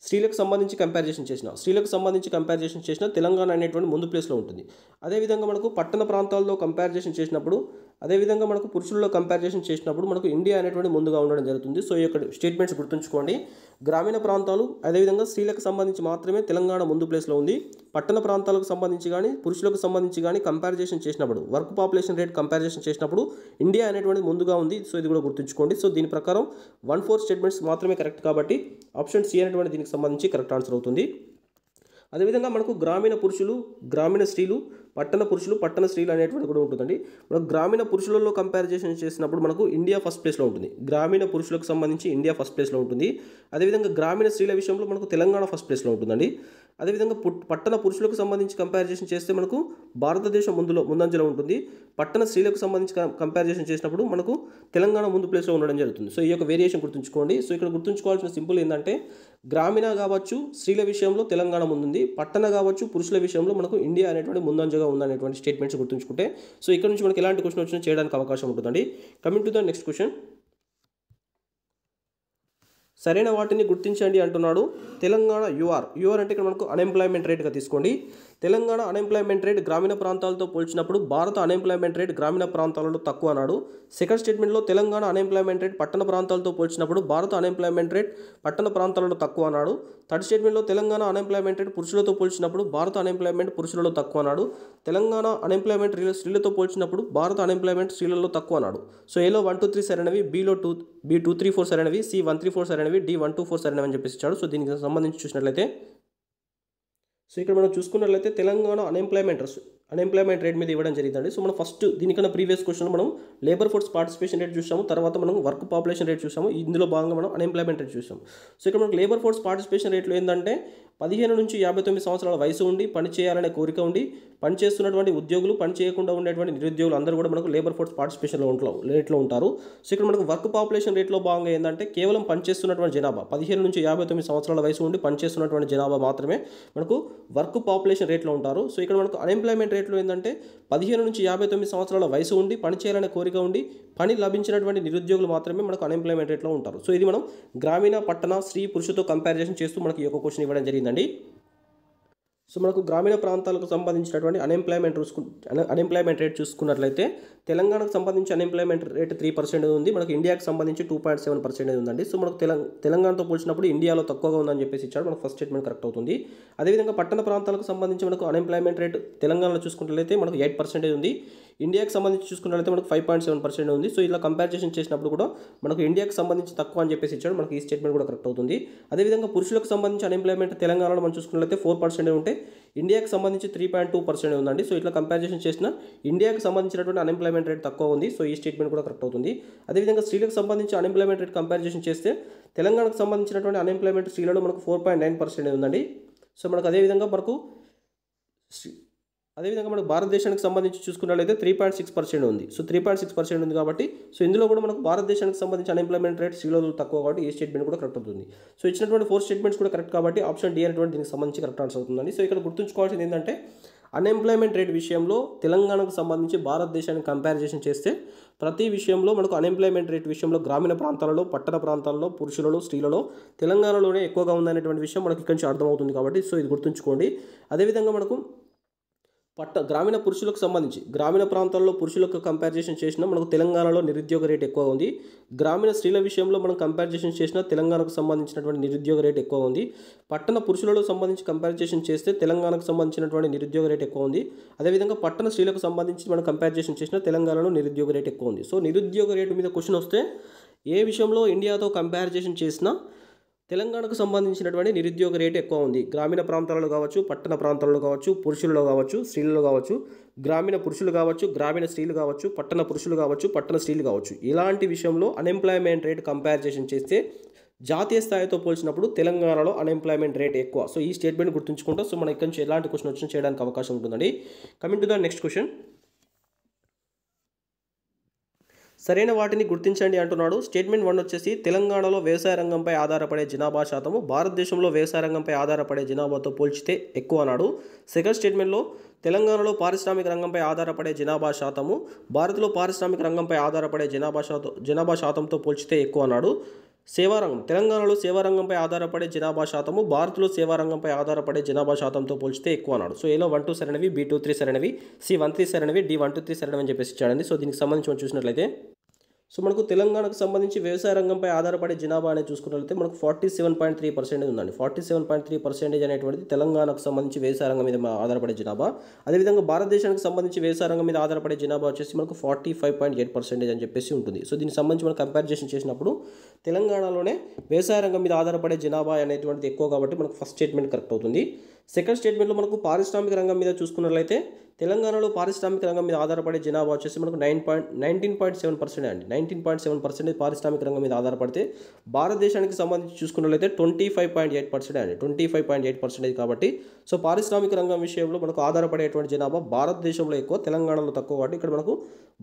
స్త్రీలకు సంబంధించి కంపారిజేషన్ చేసిన తెలంగాణ అనేటువంటి ముందు ప్లేస్లో ఉంటుంది. అదేవిధంగా మనకు పట్టణ ప్రాంతాల్లో కంపారిజేషన్ చేసినప్పుడు, అదేవిధంగా మనకు పురుషుల్లో కంపారిజేషన్ చేసినప్పుడు మనకు ఇండియా అనేటువంటి ముందుగా ఉండడం జరుగుతుంది. సో ఈ యొక్క స్టేట్మెంట్స్ గుర్తుంచుకోండి. గ్రామీణ ప్రాంతాలు అదేవిధంగా స్త్రీలకు సంబంధించి మాత్రమే తెలంగాణ ముందు ప్లేస్లో ఉంది. పట్టణ ప్రాంతాలకు సంబంధించి కానీ పురుషులకు సంబంధించి కానీ కంపారిజేషన్ చేసినప్పుడు వర్క్ పాపులేషన్ రేట్ కంపారిజేషన్ చేసినప్పుడు ఇండియా అనేటువంటి ముందుగా ఉంది. సో ఇది కూడా గుర్తుంచుకోండి. సో దీని ప్రకారం 1-4 స్టేట్మెంట్స్ మాత్రమే కరెక్ట్ కాబట్టి ఆప్షన్ సి అనేటువంటి దీనికి సంబంధించి కరెక్ట్ ఆన్సర్ అవుతుంది. అదేవిధంగా మనకు గ్రామీణ పురుషులు, గ్రామీణ స్త్రీలు, పట్టణ పురుషులు, పట్టణ స్త్రీలు అనేటువంటి కూడా ఉంటుందండి. మనకు గ్రామీణ పురుషులలో కంపారిజేషన్ చేసినప్పుడు మనకు ఇండియా ఫస్ట్ ప్లేస్లో ఉంటుంది, గ్రామీణ పురుషులకు సంబంధించి ఇండియా ఫస్ట్ ప్లేస్లో ఉంటుంది. అదేవిధంగా గ్రామీణ స్త్రీల విషయంలో మనకు తెలంగాణ ఫస్ట్ ప్లేస్లో ఉంటుందండి. అదేవిధంగా పట్టణ పురుషులకు సంబంధించి కంపారిజేషన్ చేస్తే మనకు భారతదేశం ముందంజలో ఉంటుంది. పట్టణ స్త్రీలకు సంబంధించి కంపారిజేషన్ చేసినప్పుడు మనకు తెలంగాణ ముందు ప్లేస్లో ఉండడం జరుగుతుంది. సో ఈ యొక్క వేరియేషన్ గుర్తుంచుకోండి. సో ఇక్కడ గుర్తుంచుకోవాల్సిన సింపుల్ ఏంటంటే గ్రామీణ కావచ్చు స్త్రీల విషయంలో తెలంగాణ ముందుంది, పట్టణ కావచ్చు పురుషుల విషయంలో మనకు ఇండియా అనేటువంటి ముందంజగా ఉందనేటువంటి స్టేట్మెంట్స్ గుర్తుంచుకుంటే సో ఇక్కడ నుంచి మనకి ఎలాంటి క్వశ్చన్ వచ్చినా చేయడానికి అవకాశం ఉంటుందండి. Coming to the next question. సరైన వాటిని గుర్తించండి అంటున్నాడు. తెలంగాణ యూఆర్ అంటే ఇక్కడ మనకు అన్ఎంప్లాయ్మెంట్ రేట్గా తీసుకోండి. తెలంగాణ అన్ఎంప్లాయ్మెంట్ రేట్ గ్రామీణ ప్రాంతాలతో పోల్చినప్పుడు భారత అన్ఎంప్లాయ్మెంట్ రేట్ గ్రామీణ ప్రాంతాలలో తక్కువ అన్నాడు. సెకండ్ స్టేట్మెంట్లో తెలంగాణ అన్ఎంప్లాయ్మెంట్ రేట్ పట్టణ ప్రాంతాలతో పోల్చినప్పుడు భారత అన్ఎంప్లాయ్మెంట్ రేట్ పట్టణ ప్రాంతాలలో తక్కువ అన్నాడు. థర్డ్ స్టేట్మెంట్లో తెలంగాణ అన్ఎంప్లాయ్మెంట్ రేట్ పురుషులతో పోల్చినప్పుడు భారత అన్ఎంప్లాయ్మెంట్ పురుషులలో తక్కువ అన్నాడు. తెలంగాణ అన్ఎంప్లాయ్మెంట్ స్త్రీలతో పోల్చినప్పుడు భారత అన్ఎంప్లాయ్మెంట్ స్త్రీలలో తక్కువ అన్నాడు. సో ఏలో 1-2-3 సరైనవి, B 2-3-4 సరైనవి, C 1-3-4 సరైనవి, D 1-2-4 సరైనవి అని చెప్పేసి ఇచ్చాడు. సో దీనికి సంబంధించి చూసినట్లయితే సో ఇక్కడ మనం చూసుకున్నట్లయితే తెలంగాణ అన్ఎంప్లాయ్మెంట్ రేట్ మీద ఇవ్వడం జరిగిందండి. సో మనం ఫస్ట్ దీనికన్నా ప్రీవియస్ క్వశ్చన్ మనం లేబర్ ఫోర్స్ పార్టిసిపేషన్ రేట్ చూసాము, తర్వాత మనం వర్క్ పాపులేషన్ రేట్ చూసాము, ఇందులో భాగంగా మనం అన్ఎంప్లాయ్మెంట్ రేట్ చూసాము. సో ఇక్కడ మనకు లేబర్ ఫోర్స్ పార్టిసిపేషన్ రేట్లో ఏంటంటే 15 నుంచి 59 సంవత్సరాల వయసు ఉండి పని చేయాలనే కోరిక ఉండి పని చేస్తున్నటువంటి ఉద్యోగులు, పని చేయకుండా ఉండేటువంటి నిరుద్యోగులు అందరూ కూడా మనకు లేబర్ ఫోర్స్ పార్టిసిపేషన్ రేట్లో ఉంటారు. సో ఇక్కడ మనకు వర్క్ పాపులేషన్ రేట్లో భాగంగా ఏంటంటే కేవలం పనిచేస్తున్నటువంటి జనాభా 15 నుంచి 59 సంవత్సరాల వయసు ఉండి పనిచేస్తున్నటువంటి జనాభా మాత్రమే మనకు వర్క్ పాపులేషన్ రేట్లో ఉంటారు. సో ఇక్కడ మనకు అన్ఎంప్లాయ్మెంట్ రేట్లో ఏంటంటే 15 నుంచి 59 సంవత్సరాల వయసు ఉండి పని చేయాలనే కోరిక ఉండి పని లభించినటువంటి నిరుద్యోగులు మాత్రమే మనకు అన్ఎంప్లాయ్మెంట్ రేట్లో ఉంటారు. సో ఇది మనం గ్రామీణ, పట్టణ, స్త్రీ, పురుషుతో కంపారిజేషన్ చేస్తూ మనకి ఈ యొక్క క్వశ్చన్ ఇవ్వడం జరిగిందండి. సో మనకు గ్రామీణ ప్రాంతాలకు సంబంధించినటువంటి అన్ఎంప్లాయ్మెంట్ రేట్ చూసుకున్నట్లయితే తెలంగాణకు సంబంధించి అన్ఎంప్లాయ్మెంట్ రేట్ 3% ఉంది, మనకు ఇండియాకి సంబంధించి 2.7% ఉందండి. సో మనకు తెలంగాణతో పోల్చినప్పుడు ఇండియాలో తక్కువగా ఉందని చెప్పేసి ఇచ్చాడు, మనకు ఫస్ట్ స్టేట్మెంట్ కరెక్ట్ అవుతుంది. అదేవిధంగా పట్టణ ప్రాంతాలకు సంబంధించి మనకు అన్ఎంప్లాయ్మెంట్ రేట్ తెలంగాణలో చూసుకున్నట్లయితే మనకు 8% ఉంది, ఇండియాకి సంబంధించి చూసుకున్నట్లయితే మనకు 5.7% ఉంది. సో ఇలా కంపారిజేషన్ చేసినప్పుడు కూడా మనకు ఇండియాకి సంబంధించి తక్కువ అని చెప్పేసి ఇచ్చాడు, మనకు ఈ స్టేట్మెంట్ కూడా కరెక్ట్ అవుతుంది. అదేవిధంగా పురుషులకు సంబంధించి అన్ఎంప్లాయ్మెంట్ తెలంగాణలో మనం చూసుకున్నట్లయితే 4% ఉంటే ఇండియాకి సంబంధించి 3.2% ఉందండి. సో ఇట్లా కంపారిజేషన్ చేసిన ఇండియాకి సంబంధించినటువంటి అన్ఎంప్లాయ్మెంట్ రేట్ తక్కువ ఉంది. సో ఈ స్టేట్మెంట్ కూడా కరెక్ట్ అవుతుంది. అదేవిధంగా స్త్రీలకు సంబంధించి అన్ఎంప్లాయ్మెంట్ రేట్ కంపారిజేషన్ చేస్తే తెలంగాణకు సంబంధించినటువంటి అన్ఎంప్లాయ్మెంట్ స్త్రీలలో మనకు 4.9% ఉందండి. సో మనకు అదేవిధంగా మనకు భారతదేశానికి సంబంధించి చూసుకున్నట్లయితే 3.6% ఉంది. సో 3.6% ఉంది కాబట్టి సో ఇందులో కూడా మనకు భారతదేశానికి సంబంధించి అన్ఎంప్లాయ్మెంట్ రేట్ స్త్రీలో తక్కువ కాబట్టి ఈ స్టేట్మెంట్ కూడా కరెక్ట్ అవుతుంది. సో ఇచ్చినటువంటి 4 స్టేట్మెంట్స్ కూడా కరెక్ట్ కాబట్టి ఆప్షన్ డి అనేటువంటి దీనికి సంబంధించి కరెక్ట్ ఆన్సర్ అవుతుందండి. సో ఇక్కడ గుర్తుంచుకోవాల్సింది ఏంటంటే అన్ఎంప్లాయ్మెంట్ రేట్ విషయంలో తెలంగాణకు సంబంధించి భారతదేశానికి కంపారిజేషన్ చేస్తే ప్రతి విషయంలో మనకు అన్ఎంప్లాయ్మెంట్ రేట్ విషయంలో గ్రామీణ ప్రాంతాలలో, పట్టణ ప్రాంతాల్లో, పురుషులలో, స్త్రీలలో తెలంగాణలోనే ఎక్కువగా ఉందనేటువంటి విషయం మనకి ఇక్కడి నుంచి అర్థమవుతుంది కాబట్టి సో ఇది గుర్తుంచుకోండి. అదేవిధంగా మనకు గ్రామీణ పురుషులకు సంబంధించి గ్రామీణ ప్రాంతాల్లో పురుషులకు కంపారిజేషన్ చేసినా మనకు తెలంగాణలో నిరుద్యోగ రేట్ ఎక్కువ ఉంది. గ్రామీణ స్త్రీల విషయంలో మనం కంపారిజేషన్ చేసినా తెలంగాణకు సంబంధించినటువంటి నిరుద్యోగ రేట్ ఎక్కువ ఉంది. పట్టణ పురుషులలో సంబంధించి కంపారిజేషన్ చేస్తే తెలంగాణకు సంబంధించినటువంటి నిరుద్యోగ రేట్ ఎక్కువ ఉంది. అదేవిధంగా పట్టణ స్త్రీలకు సంబంధించి మనం కంపారిజేషన్ చేసినా తెలంగాణలో నిరుద్యోగ రేట్ ఎక్కువ ఉంది. సో నిరుద్యోగ రేటు మీద క్వశ్చన్ వస్తే ఏ విషయంలో ఇండియాతో కంపారిజేషన్ చేసినా తెలంగాణకు సంబంధించినటువంటి నిరుద్యోగ రేటు ఎక్కువ ఉంది. గ్రామీణ ప్రాంతాలలో కావచ్చు, పట్టణ ప్రాంతాలలో కావచ్చు, పురుషులలో కావచ్చు, స్త్రీలలో కావచ్చు, గ్రామీణ పురుషులు కావచ్చు, గ్రామీణ స్త్రీలు కావచ్చు, పట్టణ పురుషులు కావచ్చు, పట్టణ స్త్రీలు కావచ్చు, ఇలాంటి విషయంలో అన్ఎంప్లాయ్మెంట్ రేట్ కంపారిజేషన్ చేస్తే జాతీయ స్థాయితో పోల్చినప్పుడు తెలంగాణలో అన్ఎంప్లాయ్మెంట్ రేట్ ఎక్కువ. సో ఈ స్టేట్మెంట్ గుర్తుంచుకుంటాం. సో మన ఇక్కడి నుంచి ఎలాంటి క్వశ్చన్ వచ్చినా చేయడానికి అవకాశం ఉంటుందండి. Coming to the next question. సరైన వాటిని గుర్తించండి అంటున్నాడు. స్టేట్మెంట్ 1 వచ్చేసి తెలంగాణలో వ్యవసాయ రంగంపై ఆధారపడే జనాభా శాతము భారతదేశంలో వ్యవసాయ రంగంపై ఆధారపడే జనాభాతో పోల్చితే ఎక్కువ అన్నాడు. సెకండ్ స్టేట్మెంట్లో తెలంగాణలో పారిశ్రామిక రంగంపై ఆధారపడే జనాభా శాతము భారత్లో పారిశ్రామిక రంగంపై ఆధారపడే జనాభా శాతంతో పోల్చితే ఎక్కువ అన్నాడు. సేవారంగం తెలంగాణలో సేవారంగంపై ఆధారపడే జనాభా శాతము భారత్లో సేవారంగంపై ఆధారపడే జనాభా శాతంతో పోల్చితే ఎక్కువ అన్నాడు. సో ఏలో 1, 2 సరైనవి, B2, 3 సరైనవి, C1, 3 సరైనవి, D1, 2, 3 సరైనవి అని చెప్పేసి ఇచ్చాడండి. సో దీనికి సంబంధించి మనం చూసినట్లయితే సో మనకు తెలంగాణకు సంబంధించి వ్యవసాయ రంగంపై ఆధారపడే జనాభా అనేది చూసుకున్నట్లయితే మనకు 47.3% ఉందండి. 47.3% అనేటువంటిది తెలంగాణకు సంబంధించి వ్యవసాయ రంగం మీద ఆధారపడే జనాభా. అదేవిధంగా భారతదేశానికి సంబంధించి వ్యవసాయ రంగం మీద ఆధారపడే జనాభా వచ్చేసి మనకు 45.8% అని చెప్పేసి ఉంటుంది. సో దీనికి సంబంధించి మనం కంపారిజేషన్ చేసినప్పుడు తెలంగాణలోనే వ్యవసాయ రంగం మీద ఆధారపడే జనాభా అనేటువంటిది ఎక్కువ కాబట్టి మనకు ఫస్ట్ స్టేట్మెంట్ కరెక్ట్ అవుతుంది. సెకండ్ స్టేట్మెంట్లో మనకు పారిశ్రామిక రంగం మీద చూసుకున్నట్లయితే తెలంగాణలో పారిశ్రామిక రంగం మీద ఆధారపడే జనాభా వచ్చేసి మనకు 19.7% అండి. 19.7% పారిశ్రామిక రంగం మీద ఆధారపడితే భారతదేశానికి సంబంధించి చూసుకున్నట్లయితే 25.8% అండి. 25.8% కాబట్టి సో పారిశ్రామిక రంగం విషయంలో మనకు ఆధారపడేటువంటి జనాభా భారతదేశంలో ఎక్కువ, తెలంగాణలో తక్కువ కాబట్టి ఇక్కడ మనకు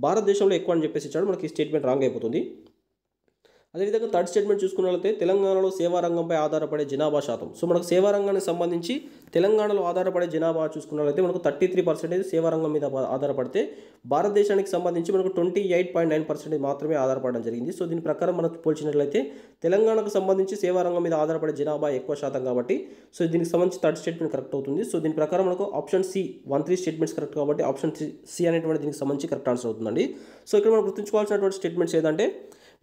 భారతదేశంలో ఎక్కువ అని చెప్పేసి ఇచ్చాడు. మనకి ఈ స్టేట్మెంట్ రాంగ్ అయిపోతుంది. అదేవిధంగా థర్డ్ స్టేట్మెంట్ చూసుకున్నట్లయితే తెలంగాణలో సేవారంగంపై ఆధారపడే జనాభా శాతం. సో మనకు సేవారంగానికి సంబంధించి తెలంగాణలో ఆధారపడే జనాభా చూసుకున్నట్లయితే మనకు 33% సేవారంగం మీద ఆధారపడితే భారతదేశానికి సంబంధించి మనకు 28.9% మాత్రమే ఆధారపడడం జరిగింది. సో దీని ప్రకారం మనం పోల్చినట్లయితే తెలంగాణకు సంబంధించి సేవారంగం మీద ఆధారపడే జనాభా ఎక్కువ శాతం కాబట్టి సో దీనికి సంబంధించి థర్డ్ స్టేట్మెంట్ కరెక్ట్ అవుతుంది. సో దీని ప్రకారం మనకు ఆప్షన్ సి 1, 3 స్టేట్మెంట్స్ కరెక్ట్ కాబట్టి ఆప్షన్ సి అనేటువంటి దీనికి సంబంధించి కరెక్ట్ ఆన్సర్ అవుతుందండి. సో ఇక్కడ మనం గుర్తుంచుకోవాల్సినటువంటి స్టేట్మెంట్స్ ఏంటంటే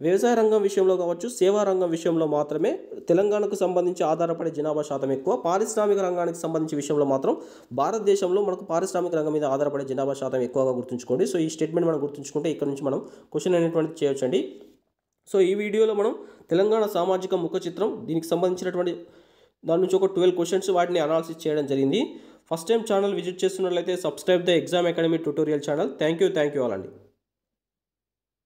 వ్యవసాయ రంగం విషయంలో కావచ్చు, సేవా రంగం విషయంలో మాత్రమే తెలంగాణకు సంబంధించి ఆధారపడే జనాభా శాతం ఎక్కువ. పారిశ్రామిక రంగానికి సంబంధించి విషయంలో మాత్రం భారతదేశంలో మనకు పారిశ్రామిక రంగం మీద ఆధారపడే జనాభా శాతం ఎక్కువగా గుర్తుంచుకోండి. సో ఈ స్టేట్మెంట్ మనం గుర్తుంచుకుంటే ఇక్కడ నుంచి మనం క్వశ్చన్ అనేటువంటిది చేయొచ్చండి. సో ఈ వీడియోలో మనం తెలంగాణ సామాజిక ముఖ చిత్రం దీనికి సంబంధించినటువంటి దాని నుంచి ఒక 12 క్వశ్చన్స్ వాటిని అనాలిసిస్ చేయడం జరిగింది. ఫస్ట్ టైం ఛానల్ విజిట్ చేస్తున్నట్లయితే subscribe the exam academy tutorial channel. Thank you all అండి.